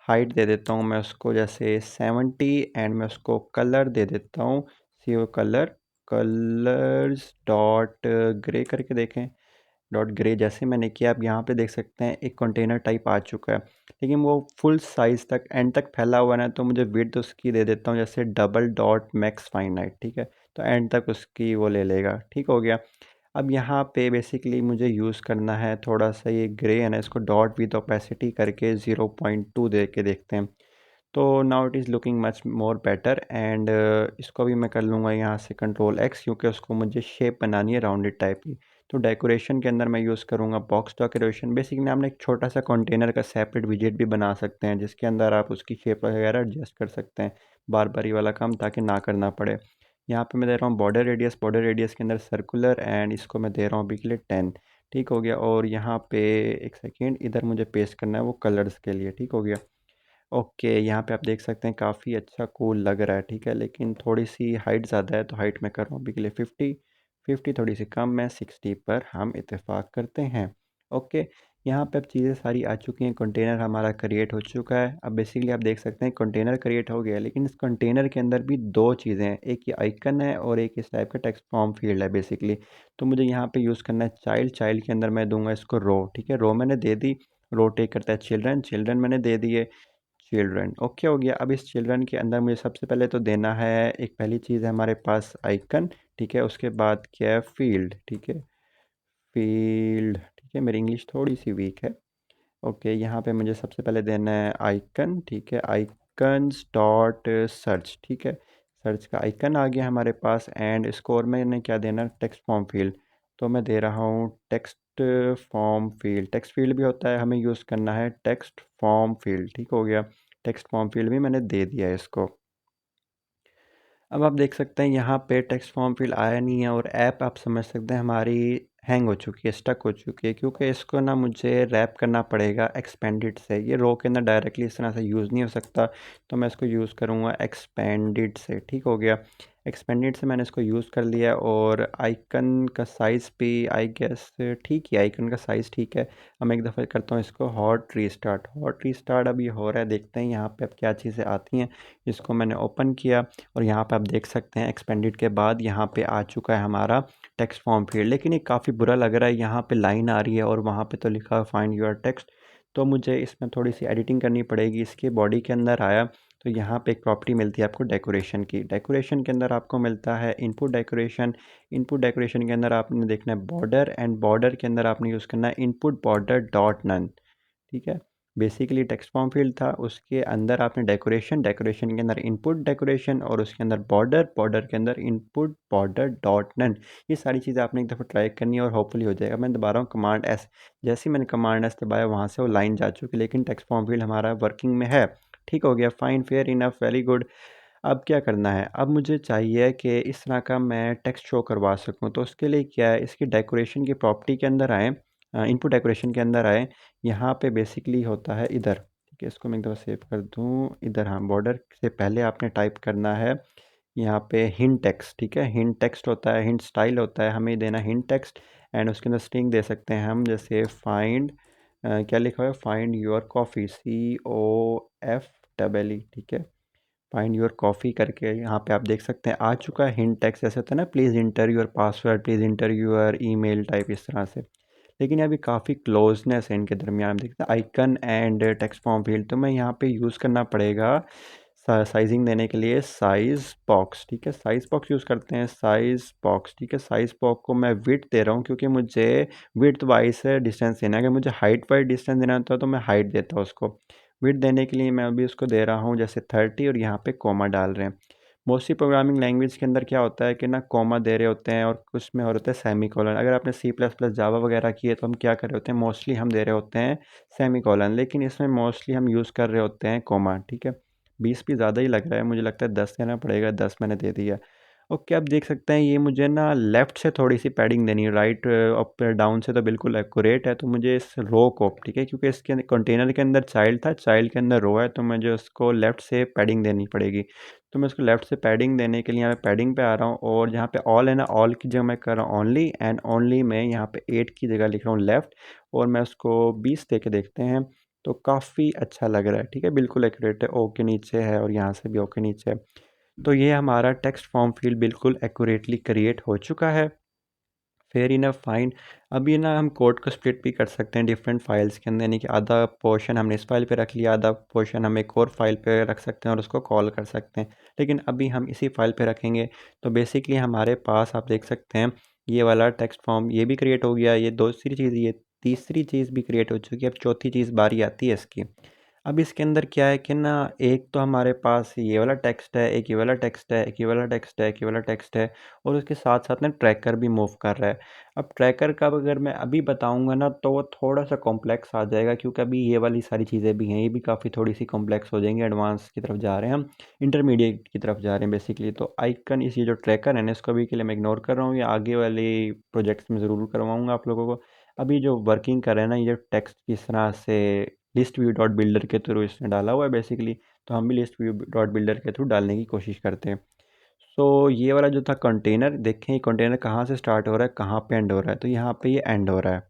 हाइट, दे देता हूँ मैं उसको जैसे 70, एंड मैं उसको कलर दे देता हूँ सी कलर, कलर्स डॉट ग्रे करके देखें, डॉट ग्रे। जैसे मैंने किया, आप यहाँ पे देख सकते हैं एक कंटेनर टाइप आ चुका है, लेकिन वो फुल साइज़ तक एंड तक फैला हुआ है, तो मुझे विड्थ उसकी दे देता हूँ जैसे डबल डॉट मैक्स फाइनाइट, ठीक है। तो एंड तक उसकी वो ले लेगा, ठीक हो गया। अब यहाँ पे बेसिकली मुझे यूज़ करना है थोड़ा सा ये ग्रे है ना, इसको डॉट विद ओपेसिटी करके 0.2 दे के देखते हैं। तो now it is looking much more better and इसको भी मैं कर लूँगा यहाँ से कंट्रोल एक्स, क्योंकि उसको मुझे शेप बनानी है राउंडेड टाइप की। तो डेकोरेशन के अंदर मैं यूज़ करूँगा बॉक्स डेकोरेशन। बेसिकली आपने एक छोटा सा कंटेनर का सेपरेट विजेट भी बना सकते हैं, जिसके अंदर आप उसकी शेप वगैरह एडजस्ट कर सकते हैं, बार बार ये वाला काम ताकि ना करना पड़े। यहाँ पे मैं दे रहा हूँ बॉर्डर रेडियस के अंदर सर्कुलर, एंड इसको मैं दे रहा हूँ अभी के लिए 10। ठीक हो गया। और यहाँ पे एक सेकेंड, इधर मुझे पेस्ट करना है वो कलर्स के लिए। ठीक हो गया। ओके, यहाँ पे आप देख सकते हैं काफ़ी अच्छा कूल लग रहा है। ठीक है, लेकिन थोड़ी सी हाइट ज़्यादा है, तो हाइट मैं कर रहा हूँ अभी के लिए 50। 50 थोड़ी सी कम है, 60 पर हम इत्तेफाक करते हैं। ओके, यहाँ पे अब चीज़ें सारी आ चुकी हैं, कंटेनर हमारा क्रिएट हो चुका है। अब बेसिकली आप देख सकते हैं कंटेनर क्रिएट हो गया है, लेकिन इस कंटेनर के अंदर भी दो चीज़ें हैं, एक ये आइकन है और एक इस टाइप का टेक्स्ट फॉर्म फील्ड है बेसिकली। तो मुझे यहाँ पे यूज़ करना है चाइल्ड। चाइल्ड के अंदर मैं दूंगा इसको रो। ठीक है, रो मैंने दे दी। रो टेक करता है चिल्ड्रन। चिल्ड्रन मैंने दे दिए। चिल्ड्रन ओके हो गया। अब इस चिल्ड्रन के अंदर मुझे सबसे पहले तो देना है, एक पहली चीज़ है हमारे पास आइकन। ठीक है, उसके बाद क्या है, फील्ड। ठीक है, फील्ड। ठीक है, मेरी इंग्लिश थोड़ी सी वीक है। ओके, यहाँ पे मुझे सबसे पहले देना है आइकन। ठीक है, आइकन्स डॉट सर्च। ठीक है, सर्च का आइकन आ गया हमारे पास, एंड इसको और मैंने क्या देना, टेक्स्ट फॉर्म फील्ड। तो मैं दे रहा हूँ text form field. Text field भी होता है, हमें यूज़ करना है टेक्स्ट फॉर्म फील्ड। ठीक हो गया, टेक्स्ट फॉर्म फील्ड भी मैंने दे दिया है इसको। अब आप देख सकते हैं यहाँ पे टेक्स्ट फॉर्म फिल आया नहीं है, और ऐप आप समझ सकते हैं हमारी हैंग हो चुकी है, स्टक हो चुकी है, क्योंकि इसको ना मुझे रैप करना पड़ेगा एक्सपेंडिड से। ये रो के अंदर डायरेक्टली इस तरह से यूज़ नहीं हो सकता, तो मैं इसको यूज़ करूँगा एक्सपेंडिड से। ठीक हो गया, एक्सपेंडिड से मैंने इसको यूज़ कर लिया। और आइकन का साइज़ भी आई गेस ठीक है, आइकन का साइज़ ठीक है। अब मैं एक दफ़ा करता हूँ इसको हॉट रीस्टार्ट। हॉट रीस्टार्ट अब ये हो रहा है, देखते हैं यहाँ पे अब क्या चीज़ें आती हैं। इसको मैंने ओपन किया, और यहाँ पे आप देख सकते हैं एक्सपेंडेड के बाद यहाँ पे आ चुका है हमारा टेक्स्ट फॉर्म फील्ड। लेकिन ये काफ़ी बुरा लग रहा है, यहाँ पे लाइन आ रही है और वहाँ पे तो लिखा है फाइंड योर टेक्स्ट। तो मुझे इसमें थोड़ी सी एडिटिंग करनी पड़ेगी। इसके बॉडी के अंदर आया, तो यहाँ पे एक प्रॉपर्टी मिलती है आपको डेकोरेशन की। डेकोरेशन के अंदर आपको मिलता है इनपुट डेकोरेशन। इनपुट डेकोरेशन के अंदर आपने देखना है बॉर्डर, एंड बॉर्डर के अंदर आपने यूज़ करना है इनपुट बॉर्डर डॉट नन। ठीक है, बेसिकली टेक्स्ट फॉर्म फील्ड था, उसके अंदर आपने डेकोरेशन, डेकोरेशन के अंदर इनपुट डेकोरेशन, और उसके अंदर बॉर्डर, बॉर्डर के अंदर इनपुट बॉर्डर डॉट नन। ये सारी चीज़ें आपने एक दफ़ा ट्राई करनी है और होपफुली हो जाएगा। मैं दोबारा हूँ कमांड एस। जैसे ही मैंने कमांड एस दबाया, वहाँ से वो लाइन जा चुकी, लेकिन टेक्स्ट फॉर्म फील्ड हमारा वर्किंग में है। ठीक हो गया, fine, fair enough, very good. अब क्या करना है, अब मुझे चाहिए कि इस तरह का मैं टेक्स्ट शो करवा सकूँ। तो उसके लिए क्या है, इसकी डेकोरेशन की प्रॉपर्टी के अंदर आएँ, इनपुट डेकोरेशन के अंदर आएँ। यहाँ पे बेसिकली होता है इधर। ठीक है, इसको मैं एक दफ़ा सेव कर दूँ इधर। हाँ, बॉर्डर से पहले आपने टाइप करना है यहाँ पे हिंट टेक्स्ट। ठीक है, हिंट टेक्स्ट होता है, हिंट स्टाइल होता है, हमें देना हिंट टेक्स्ट। एंड उसके अंदर स्ट्रिंग दे सकते हैं हम, जैसे फाइंड, क्या लिखा हुआ है, फाइंड योर कॉफ़ी, COFEE। ठीक है, फाइंड योर कॉफ़ी करके यहाँ पे आप देख सकते हैं आ चुका है हिंट टेक्स्ट। जैसे होता है ना, please inter your password, please inter your email type, इस तरह से। लेकिन अभी काफ़ी क्लोजनेस है इनके दरमियान। आप देखते हैं icon and text form field, तो मैं यहाँ पे यूज़ करना पड़ेगा साइजिंग देने के लिए साइज़ बॉक्स। ठीक है, साइज़ बॉक्स यूज़ करते हैं, साइज़ बॉक्स। ठीक है, साइज़ बॉक्स को मैं विड्थ दे रहा हूँ, क्योंकि मुझे विड्थ वाइज डिस्टेंस देना है। अगर मुझे हाइट वाइज डिस्टेंस देना होता है तो मैं हाइट देता हूँ उसको। विड्थ देने के लिए मैं अभी उसको दे रहा हूँ जैसे 30, और यहाँ पे कोमा डाल रहे हैं। मोस्टली प्रोग्रामिंग लैंग्वेज के अंदर क्या होता है कि ना, कोमा दे रहे होते हैं और कुछ में हो रहा होता है सेमी कॉलन। अगर आपने C++ जावा वगैरह की है, तो हम क्या कर रहे होते हैं, मोस्टली हम दे रहे होते हैं सेमी कॉलन, लेकिन इसमें मोस्टली हम यूज़ कर रहे होते हैं कोमा। ठीक है, 20 भी ज़्यादा ही लग रहा है, मुझे लगता है 10 देना पड़ेगा, 10 मैंने दे दिया। ओके, आप देख सकते हैं ये मुझे ना लेफ़्ट से थोड़ी सी पैडिंग देनी है, राइट अप डाउन से तो बिल्कुल एक्यूरेट है। तो मुझे इस रो को, ठीक है, क्योंकि इसके कंटेनर के अंदर चाइल्ड था, चाइल्ड के अंदर रो है, तो मुझे उसको लेफ़्ट से पैडिंग देनी पड़ेगी। तो मैं उसको लेफ़्ट से पैडिंग देने के लिए यहाँ पे पैडिंग पे आ रहा हूँ, और जहाँ पे ऑल है ना, ऑल की जगह मैं कर रहा हूँ ओनली, एंड ओनली में यहाँ पे 8 की जगह लिख रहा हूँ लेफ़्ट, और मैं उसको 20 दे के देखते हैं। तो काफ़ी अच्छा लग रहा है। ठीक है, बिल्कुल एक्यूरेट है, ओ के नीचे है और यहाँ से भी ओ के नीचे है। तो ये हमारा टेक्स्ट फॉर्म फील्ड बिल्कुल एक्यूरेटली क्रिएट हो चुका है। Fair enough, fine. अब ये ना हम कोड को स्प्लिट भी कर सकते हैं डिफरेंट फाइल्स के अंदर, यानी कि आधा पोर्शन हमने इस फाइल पे रख लिया, आधा पोर्शन हम एक और फाइल पे रख सकते हैं और उसको कॉल कर सकते हैं। लेकिन अभी हम इसी फाइल पे रखेंगे। तो बेसिकली हमारे पास आप देख सकते हैं ये वाला टेक्स्ट फॉर्म ये भी क्रिएट हो गया, ये दूसरी चीज़, ये तीसरी चीज़ भी क्रिएट हो चुकी है। अब चौथी चीज़ बारी आती है इसकी। अब इसके अंदर क्या है कि ना, एक तो हमारे पास ये वाला टेक्स्ट है, एक ये वाला टेक्स्ट है, एक ये वाला टेक्स्ट है, एक ये वाला टेक्स्ट है, और उसके साथ-साथ ना ट्रैकर भी मूव कर रहा है। अब ट्रैकर का अगर मैं अभी बताऊँगा ना तो वो थोड़ा-सा कॉम्प्लेक्स आ जाएगा, क्योंकि अभी ये वाली सारी चीज़ें भी हैं, ये भी काफ़ी थोड़ी-सी कॉम्प्लेक्स हो जाएँगी, एडवांस की तरफ जा रहे हैं हम, इंटरमीडिएट की तरफ जा रहे हैं बेसिकली। तो आइकन इस ये जो ट्रैकर है ना, इसको अभी के लिए मैं इग्नोर कर रहा हूँ, ये आगे वाले प्रोजेक्ट्स में ज़रूर करवाऊँगा आप लोगों को। अभी जो वर्किंग कर रहे हैं ना, ये जो टेक्स्ट किस तरह से लिस्ट व्यू डॉट बिल्डर के थ्रू इसने डाला हुआ है बेसिकली, तो हम भी लिस्ट व्यू डॉट बिल्डर के थ्रू डालने की कोशिश करते हैं। सो ये वाला जो था कंटेनर, देखें ये कंटेनर कहाँ से स्टार्ट हो रहा है, कहाँ पे एंड हो रहा है, तो यहाँ पे ये एंड हो रहा है।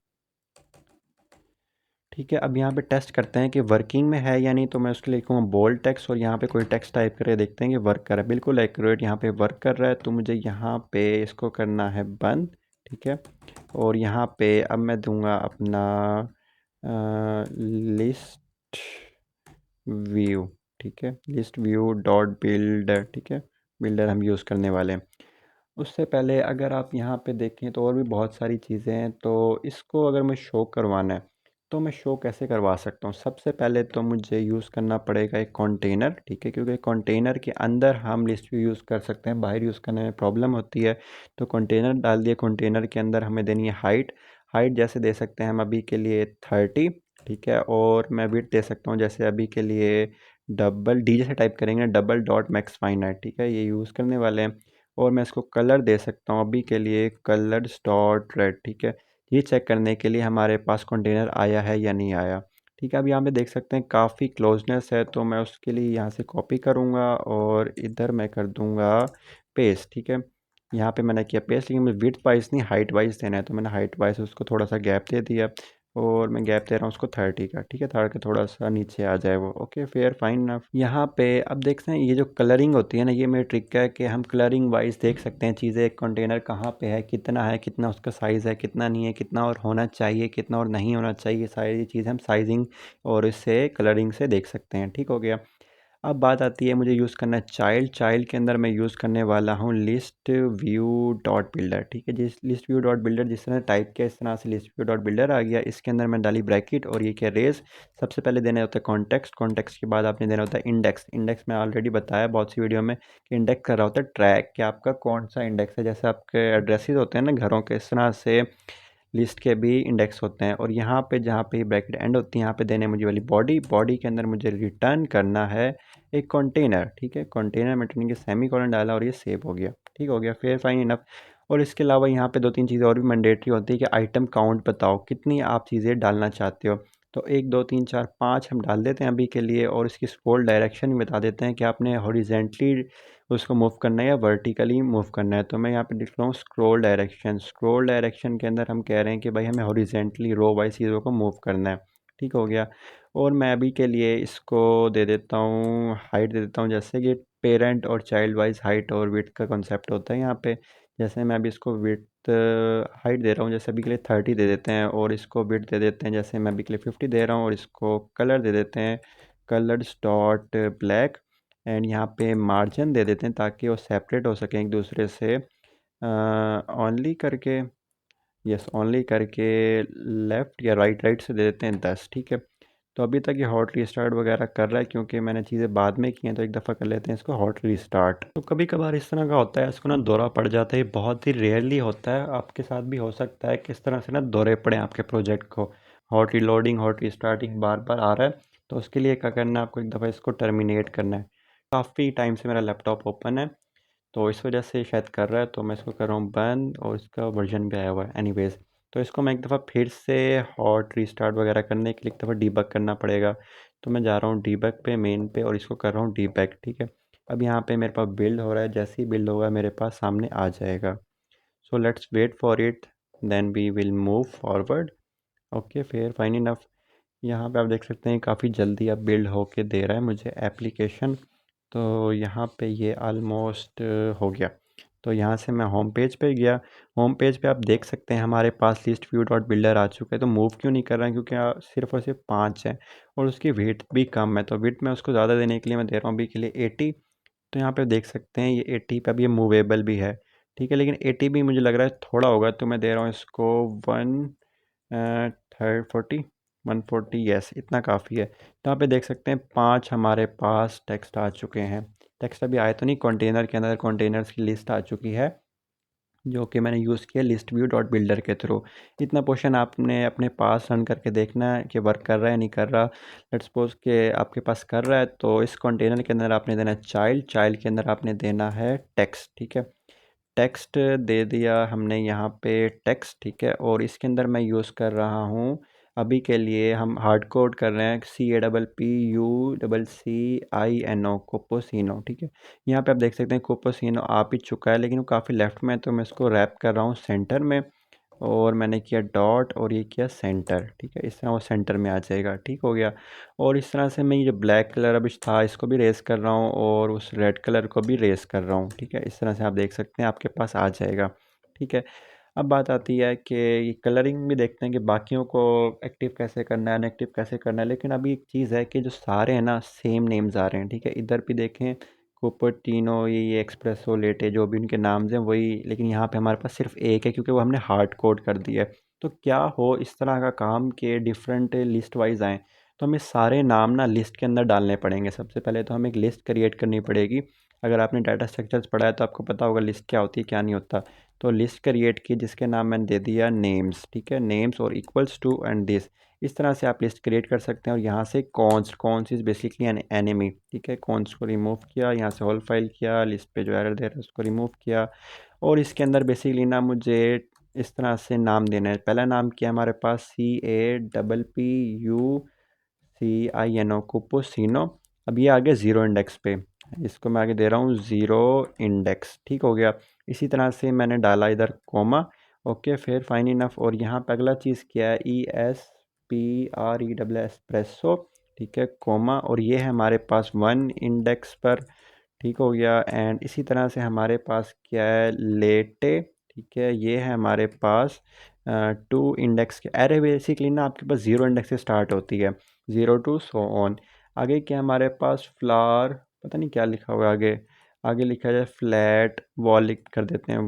ठीक है, अब यहाँ पे टेस्ट करते हैं कि वर्किंग में है या नहीं, तो मैं उसके लिए लिखूँगा बोल्ड टेक्स्ट और यहाँ पे कोई टेक्स्ट टाइप करके देखते हैं कि वर्क कर रहा है। बिल्कुल एक्यूरेट यहाँ पे वर्क कर रहा है, तो मुझे यहाँ पे इसको करना है बंद। ठीक है, और यहाँ पे अब मैं दूंगा अपना लिस्ट व्यू। ठीक है, लिस्ट व्यू डॉट बिल्डर। ठीक है, बिल्डर हम यूज़ करने वाले हैं। उससे पहले अगर आप यहाँ पे देखें तो और भी बहुत सारी चीज़ें हैं, तो इसको अगर मैं शो करवाना है तो मैं शो कैसे करवा सकता हूँ। सबसे पहले तो मुझे यूज़ करना पड़ेगा एक कंटेनर। ठीक है, क्योंकि कंटेनर के अंदर हम लिस्ट व्यू यूज़ कर सकते हैं, बाहर यूज़ करने में प्रॉब्लम होती है। तो कंटेनर डाल दिए, कंटेनर के अंदर हमें देनी है हाइट। हाइट जैसे दे सकते हैं हम अभी के लिए 30। ठीक है, और मैं विड्थ दे सकता हूँ जैसे अभी के लिए डबल डी जैसे टाइप करेंगे, डबल डॉट मैक्स फाइनाइट। ठीक है, ये यूज़ करने वाले हैं। और मैं इसको कलर दे सकता हूँ अभी के लिए कलर्स डॉट रेड। ठीक है, ये चेक करने के लिए हमारे पास कंटेनर आया है या नहीं आया। ठीक है, अब यहाँ पे देख सकते हैं काफ़ी क्लोजनेस है, तो मैं उसके लिए यहाँ से कॉपी करूँगा और इधर मैं कर दूँगा पेस्ट। ठीक है, यहाँ पे मैंने किया पेस्ट, लेकिन मुझे विड्थ वाइज नहीं हाइट वाइज देना है, तो मैंने हाइट वाइज उसको थोड़ा सा गैप दे दिया, और मैं गैप दे रहा हूँ उसको 30 का। ठीक है, ताकि थोड़ा सा नीचे आ जाए वो। ओके, फेयर फाइन ना। यहाँ पे अब देखते हैं ये जो कलरिंग होती है ना, ये मेरी ट्रिक है कि हम कलरिंग वाइज देख सकते हैं चीज़ें, एक कंटेनर कहाँ पे है, कितना उसका साइज़ है, कितना नहीं है, कितना और होना चाहिए, कितना और नहीं होना चाहिए, ये सारी चीज़ें हम साइजिंग और इससे कलरिंग से देख सकते हैं। ठीक हो गया। अब बात आती है मुझे यूज़ करना है चाइल्ड। चाइल्ड के अंदर मैं यूज़ करने वाला हूँ लिस्ट व्यू डॉट बिल्डर। ठीक है, जिस लिस्ट व्यू डॉट बिल्डर जिस तरह टाइप किया इस तरह से लिस्ट व्यू डॉट बिल्डर आ गया। इसके अंदर मैं डाली ब्रैकेट और ये क्या रेज। सबसे पहले देना होता है कॉन्टेक्स्ट, कॉन्टेक्स्ट के बाद आपने देना होता है इंडेक्स। इंडेक्स में ऑलरेडी बताया बहुत सी वीडियो में कि इंडेक्स कर रहा होता है ट्रैक, कि आपका कौन सा इंडेक्स है। जैसे आपके एड्रेसेस होते हैं ना घरों के, इस तरह से लिस्ट के भी इंडेक्स होते हैं। और यहाँ पे जहाँ पे ब्रैकेट एंड होती है यहाँ पे देने मुझे वाली बॉडी। बॉडी के अंदर मुझे रिटर्न करना है एक कंटेनर। ठीक है, कंटेनर में के सेमी कॉलन डाला और ये सेव हो गया। ठीक हो गया, फेयर फाइन इनफ। और इसके अलावा यहाँ पे दो तीन चीज़ें और भी मैंडेटरी होती है कि आइटम काउंट बताओ कितनी आप चीज़ें डालना चाहते हो। तो 1 2 3 4 5 हम डाल देते हैं अभी के लिए, और इसकी स्क्रॉल डायरेक्शन भी बता देते हैं कि आपने हॉरिजेंटली उसको मूव करना है या वर्टिकली मूव करना है। तो मैं यहाँ पे लिख रहा हूँ स्क्रॉल डायरेक्शन। स्क्रॉल डायरेक्शन के अंदर हम कह रहे हैं कि भाई हमें हॉरिजेंटली रो वाइज चीज़ों को मूव करना है। ठीक हो गया। और मैं अभी के लिए इसको दे देता हूँ हाइट दे देता हूँ, जैसे कि पेरेंट और चाइल्ड वाइज हाइट और विड्थ का कॉन्सेप्ट होता है यहाँ पे। जैसे मैं अभी इसको विड्थ हाइट दे रहा हूँ, जैसे अभी के लिए 30 दे देते हैं, और इसको विड्थ दे देते हैं जैसे मैं अभी के लिए 50 दे रहा हूँ, और इसको कलर दे देते हैं कलर्स डॉट ब्लैक। एंड यहाँ पे मार्जिन दे देते हैं ताकि वो सेपरेट हो सकें एक दूसरे से। ओनली करके, यस ओनली करके लेफ़्ट या राइट राइट से दे देते हैं 10। ठीक है, तो अभी तक ये हॉट रीस्टार्ट वगैरह कर रहा है, क्योंकि मैंने चीज़ें बाद में की हैं, तो एक दफ़ा कर लेते हैं इसको हॉट रीस्टार्ट। तो कभी कभार इस तरह का होता है, इसको ना दौरा पड़ जाता है, बहुत ही रेयरली होता है, आपके साथ भी हो सकता है किस तरह से ना दौरे पड़े आपके प्रोजेक्ट को। हॉट रीलोडिंग हॉट रीस्टार्टिंग बार बार आ रहा है, तो उसके लिए क्या करना है आपको, एक दफ़ा इसको टर्मिनेट करना है। काफ़ी टाइम से मेरा लैपटॉप ओपन है, तो इस वजह से शायद कर रहा है, तो मैं इसको कर रहा हूँ बंद, और इसका वर्जन भी आया हुआ है एनीवेज़। तो इसको मैं एक दफ़ा फिर से हॉट रीस्टार्ट वगैरह करने के लिए एक दफ़ा डीबग करना पड़ेगा। तो मैं जा रहा हूँ डीबग पे, मेन पे, और इसको कर रहा हूँ डीबग। ठीक है, अब यहाँ पे मेरे पास बिल्ड हो रहा है, जैसे ही बिल्ड होगा मेरे पास सामने आ जाएगा। So let's wait for it, then we will move forward. Okay, fair fine enough. यहाँ पे आप देख सकते हैं काफ़ी जल्दी अब बिल्ड होके दे रहा है मुझे एप्लीकेशन। तो यहाँ पे ये ऑलमोस्ट हो गया। तो यहाँ से मैं होम पेज पे गया। होम पेज पे आप देख सकते हैं हमारे पास लिस्ट व्यू डॉट बिल्डर आ चुका है। तो मूव क्यों नहीं कर रहा है, क्योंकि सिर्फ और सिर्फ 5 है, और उसकी वेट भी कम है। तो वेट मैं उसको ज़्यादा देने के लिए मैं दे रहा हूँ अभी के लिए 80। तो यहाँ पे देख सकते हैं ये 80 पे अब ये मूवेबल भी है। ठीक है, लेकिन 80 भी मुझे लग रहा है थोड़ा होगा, तो मैं दे रहा हूँ इसको 1 थर्ड 40 140, यस, इतना काफ़ी है। तो यहाँ पे देख सकते हैं 5 हमारे पास टेक्स्ट आ चुके हैं। टेक्स्ट अभी आए तो नहीं, कंटेनर के अंदर कंटेनर्स की लिस्ट आ चुकी है, जो कि मैंने यूज़ किया लिस्ट व्यू डॉट बिल्डर के थ्रू। इतना पोर्शन आपने अपने पास रन करके देखना है कि वर्क कर रहा है नहीं कर रहा। लेट्स सपोज कि आपके पास कर रहा है, तो इस कंटेनर के अंदर आपने देना है चाइल्ड, चाइल्ड के अंदर आपने देना है टेक्स्ट, ठीक है। टेक्स्ट दे दिया हमने यहाँ पे टेक्स्ट, ठीक है। और इसके अंदर मैं यूज़ कर रहा हूँ, अभी के लिए हम हार्ड कोड कर रहे हैं CAPPUCCINO, कोपोसिनो, ठीक है। यहाँ पे आप देख सकते हैं कोपोसिनो आ भी चुका है, लेकिन वो काफ़ी लेफ़्ट में है, तो मैं इसको रैप कर रहा हूँ सेंटर में। और मैंने किया डॉट और ये किया सेंटर, ठीक है। इस तरह वो सेंटर में आ जाएगा, ठीक हो गया। और इस तरह से मैं ये जो ब्लैक कलर अभी था इसको भी रेस कर रहा हूँ और उस रेड कलर को भी रेस कर रहा हूँ, ठीक है। इस तरह से आप देख सकते हैं आपके पास आ जाएगा, ठीक है। अब बात आती है कि ये कलरिंग भी देखते हैं कि बाकियों को एक्टिव कैसे करना है, अनएक्टिव कैसे करना है। लेकिन अभी एक चीज़ है कि जो सारे हैं ना सेम नेम्स आ रहे हैं, ठीक है। इधर भी देखें कुपर्टिनो, ये एक्सप्रेसो लेटे, जो भी उनके नाम्स हैं वही, लेकिन यहाँ पे हमारे पास सिर्फ एक है क्योंकि वो हमने हार्ड कोड कर दिया है। तो क्या हो इस तरह का काम के डिफरेंट लिस्ट वाइज आएँ, तो हमें सारे नाम ना लिस्ट के अंदर डालने पड़ेंगे। सबसे पहले तो हमें एक लिस्ट क्रिएट करनी पड़ेगी। अगर आपने डाटा स्ट्रक्चर्स पढ़ा है तो आपको पता होगा लिस्ट क्या होती है क्या नहीं होता। तो लिस्ट क्रिएट की जिसके नाम मैंने दे दिया नेम्स, ठीक है। नेम्स और इक्वल्स टू एंड दिस, इस तरह से आप लिस्ट क्रिएट कर सकते हैं। और यहाँ से const, const is basically an enemy, ठीक है। कॉन्स्ट को रिमूव किया, यहाँ से होल फाइल किया, लिस्ट पे जो एरर दे रहा है उसको रिमूव किया। और इसके अंदर बेसिकली ना मुझे इस तरह से नाम देना है। पहला नाम किया हमारे पास CAPPUCINO, कुपोसिनो। अब ये आ गया ज़ीरो इंडेक्स पे, इसको मैं आगे दे रहा हूँ ज़ीरो इंडेक्स, ठीक हो गया। इसी तरह से मैंने डाला इधर कोमा, ओके, फिर फाइन इनफ। और यहाँ पे अगला चीज़ क्या है, ESPRESS, एस्प्रेसो, ठीक है, कोमा। और ये है हमारे पास 1 इंडेक्स पर, ठीक हो गया। एंड इसी तरह से हमारे पास क्या है, लेटे, ठीक है, ये है हमारे पास 2 इंडेक्स के। एरे बेसिकली ना आपके पास ज़ीरो इंडेक्स से स्टार्ट होती है, 0 टू सो ऑन। आगे क्या हमारे पास, फ्लावर, पता नहीं क्या लिखा हुआ है आगे, आगे लिखा जाए फ्लैट वॉली कर देते हैं,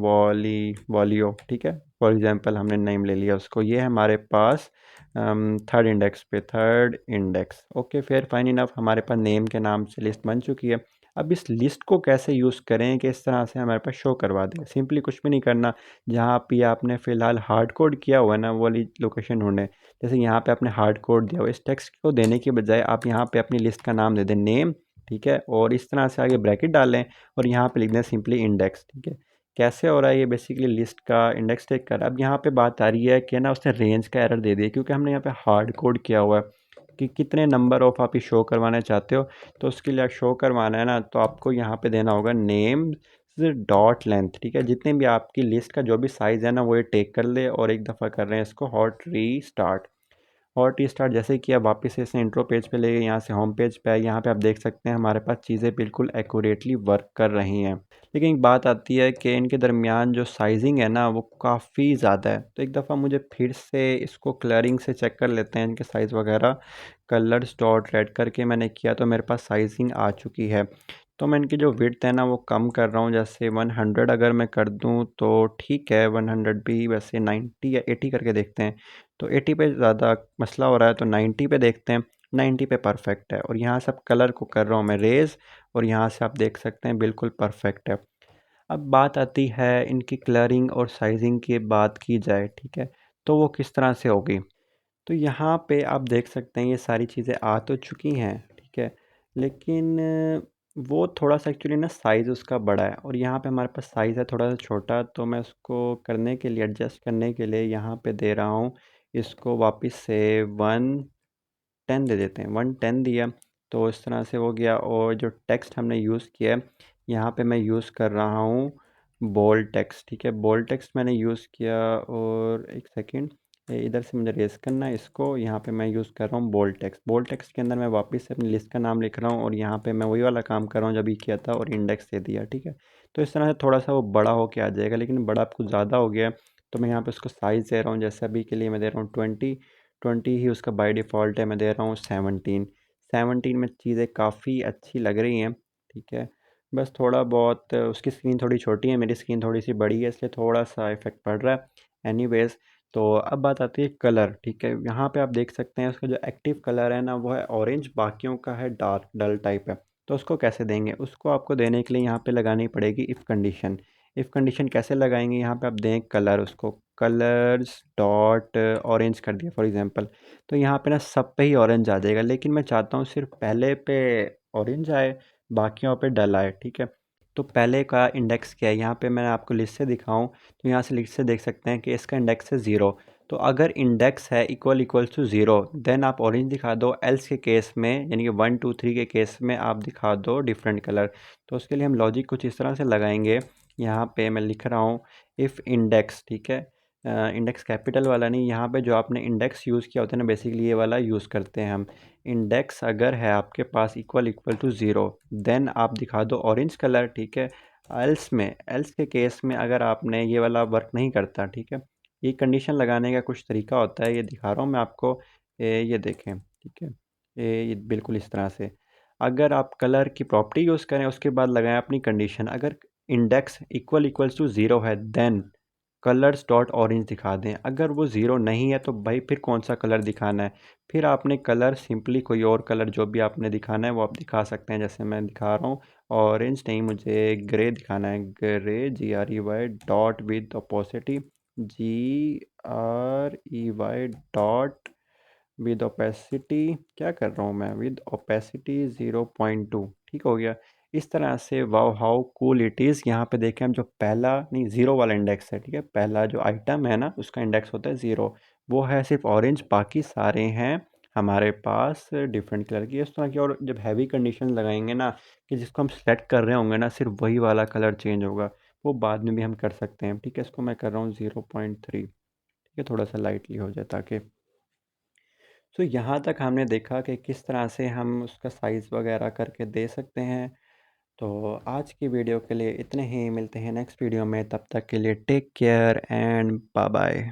वॉलियो, ठीक है। फॉर एग्जांपल हमने नेम ले लिया उसको, ये है हमारे पास थर्ड इंडेक्स पे, थर्ड इंडेक्स, ओके। फिर फाइन इनफ, हमारे पास नेम के नाम से लिस्ट बन चुकी है। अब इस लिस्ट को कैसे यूज़ करें कि इस तरह से हमारे पास शो करवा दें। सिंपली कुछ भी नहीं करना, जहाँ पे आपने फ़िलहाल हार्ड कोड किया हुआ है ना, वो वाली लोकेशन ढूंढें। जैसे यहाँ पे आपने हार्ड कोड दिया हुआ, इस टेक्स्ट को देने के बजाय आप यहाँ पे अपनी लिस्ट का नाम दे दें नेम, ठीक है। और इस तरह से आगे ब्रैकेट डाल लें और यहाँ पे लिख दें सिंपली इंडेक्स, ठीक है। कैसे हो रहा है ये, बेसिकली लिस्ट का इंडेक्स टेक कर। अब यहाँ पे बात आ रही है कि ना उसने रेंज का एरर दे दिया, क्योंकि हमने यहाँ पे हार्ड कोड किया हुआ है कि कितने नंबर ऑफ आप ये शो करवाना चाहते हो। तो उसके लिए शो करवाना है ना, तो आपको यहाँ पे देना होगा नेम डॉट लेंथ, ठीक है। जितने भी आपकी लिस्ट का जो भी साइज़ है ना वो ये टेक कर ले। और एक दफ़ा कर रहे हैं इसको हॉट रीस्टार्ट। और टी स्टार्ट जैसे कि अब वापस से इसे इंट्रो पेज पे ले गए, यहाँ से होम पेज पे आए। यहाँ पे आप देख सकते हैं हमारे पास चीज़ें बिल्कुल एक्यूरेटली वर्क कर रही हैं। लेकिन एक बात आती है कि इनके दरमियान जो साइजिंग है ना वो काफ़ी ज़्यादा है। तो एक दफ़ा मुझे फिर से इसको कलरिंग से चेक कर लेते हैं इनके साइज़ वगैरह। कलर्स डॉट रेड करके मैंने किया तो मेरे पास साइजिंग आ चुकी है। तो मैं इनकी जो विड्थ है ना वो कम कर रहा हूँ, जैसे 100 अगर मैं कर दूँ तो ठीक है। 100 भी, वैसे 90 या 80 करके देखते हैं। तो 80 पे ज़्यादा मसला हो रहा है तो 90 पे देखते हैं। 90 पे परफेक्ट है। और यहाँ से अब कलर को कर रहा हूँ मैं रेज़, और यहाँ से आप देख सकते हैं बिल्कुल परफेक्ट है। अब बात आती है इनकी कलरिंग और साइजिंग की बात की जाए, ठीक है, तो वो किस तरह से होगी। तो यहाँ पे आप देख सकते हैं ये सारी चीज़ें आ तो चुकी हैं, ठीक है। लेकिन वो थोड़ा सा एक्चुअली ना साइज़ उसका बड़ा है और यहाँ पे हमारे पास साइज़ है थोड़ा सा छोटा। तो मैं उसको करने के लिए, एडजस्ट करने के लिए यहाँ पे दे रहा हूँ इसको वापस से 110 दे देते हैं। 110 दिया तो इस तरह से हो गया। और जो टेक्स्ट हमने यूज़ किया है, यहाँ पे मैं यूज़ कर रहा हूँ बोल्ड टेक्स्ट, ठीक है। बोल्ड टेक्स्ट मैंने यूज़ किया। और एक सेकंड, इधर से मुझे रेस करना है इसको। यहाँ पे मैं यूज़ कर रहा हूँ बोल्ड टेक्स्ट। बोल्ड टेक्स्ट के अंदर मैं वापस से अपनी लिस्ट का नाम लिख रहा हूँ और यहाँ पे मैं वही वाला काम कर रहा हूँ जब भी किया था, और इंडेक्स दे दिया, ठीक है। तो इस तरह से थोड़ा सा वो बड़ा होके आ जाएगा, लेकिन बड़ा आपको ज़्यादा हो गया है, तो मैं यहाँ पे उसको साइज़ दे रहा हूँ। जैसे अभी के लिए मैं दे रहा हूँ 20 ही उसका बाय डिफ़ॉल्ट है। मैं दे रहा हूँ 17 में चीज़ें काफ़ी अच्छी लग रही हैं, ठीक है। बस थोड़ा बहुत उसकी स्क्रीन थोड़ी छोटी है, मेरी स्क्रीन थोड़ी सी बड़ी है, इसलिए थोड़ा सा इफ़ेक्ट पड़ रहा है। एनीवेज़, तो अब बात आती है कलर, ठीक है। यहाँ पे आप देख सकते हैं उसका जो एक्टिव कलर है ना वो है ऑरेंज, बाकियों का है डार्क डल टाइप है। तो उसको कैसे देंगे, उसको आपको देने के लिए यहाँ पे लगानी पड़ेगी इफ़ कंडीशन। इफ़ कंडीशन कैसे लगाएंगे, यहाँ पे आप दें कलर, उसको कलर्स डॉट ऑरेंज कर दिया फॉर एग्जांपल। तो यहाँ पे ना सब पे ही ऑरेंज आ जाएगा, लेकिन मैं चाहता हूँ सिर्फ पहले पे ऑरेंज आए, बाकियों पे डल आए, ठीक है। तो पहले का इंडेक्स क्या है, यहाँ पे मैं आपको लिस्ट से दिखाऊं तो यहाँ से लिस्ट से देख सकते हैं कि इसका इंडेक्स है 0। तो अगर इंडेक्स है इक्वल्स टू 0 देन आप ऑरेंज दिखा दो, एल्स के केस में यानी कि 1 2 3 के केस में आप दिखा दो डिफरेंट कलर। तो उसके लिए हम लॉजिक कुछ इस तरह से लगाएंगे। यहाँ पे मैं लिख रहा हूँ इफ़ इंडेक्स, ठीक है। इंडेक्स कैपिटल वाला नहीं, यहाँ पे जो आपने इंडेक्स यूज़ किया होता है ना, बेसिकली ये वाला यूज़ करते हैं हम। इंडेक्स अगर है आपके पास इक्वल टू 0 देन आप दिखा दो ऑरेंज कलर, ठीक है। एल्स के केस में अगर आपने ये वाला वर्क नहीं करता, ठीक है। ये कंडीशन लगाने का कुछ तरीका होता है, ये दिखा रहा हूँ मैं आपको। ये देखें, ठीक है। ये बिल्कुल इस तरह से अगर आप कलर की प्रॉपर्टी यूज़ करें उसके बाद लगाएं अपनी कंडीशन, अगर इंडेक्स इक्वल्स टू 0 है देन कलर्स डॉट ऑरेंज दिखा दें। अगर वो ज़ीरो नहीं है तो भाई फिर कौन सा कलर दिखाना है, फिर आपने कलर सिंपली कोई और कलर जो भी आपने दिखाना है वो आप दिखा सकते हैं। जैसे मैं दिखा रहा हूँ ऑरेंज नहीं, मुझे ग्रे दिखाना है, grey GREY dot with ओपोसिटी, GREY dot with opacity, क्या कर रहा हूँ मैं, विद ओपेसिटी 0.2, ठीक हो गया। इस तरह से wow how cool it is. यहाँ पे देखें हम, जो पहला नहीं 0 वाला इंडेक्स है, ठीक है, पहला जो आइटम है ना उसका इंडेक्स होता है 0, वो है सिर्फ ऑरेंज, बाकी सारे हैं हमारे पास डिफरेंट कलर की। इस तरह की और जब हैवी कंडीशन लगाएंगे ना कि जिसको हम सेलेक्ट कर रहे होंगे ना सिर्फ वही वाला कलर चेंज होगा, वो बाद में भी हम कर सकते हैं, ठीक है। इसको मैं कर रहा हूँ 0.3, ठीक है, थोड़ा सा लाइटली हो जाए ताकि। तो यहाँ तक हमने देखा कि किस तरह से हम उसका साइज़ वगैरह करके दे सकते हैं। तो आज की वीडियो के लिए इतने ही, मिलते हैं नेक्स्ट वीडियो में, तब तक के लिए take care and bye bye.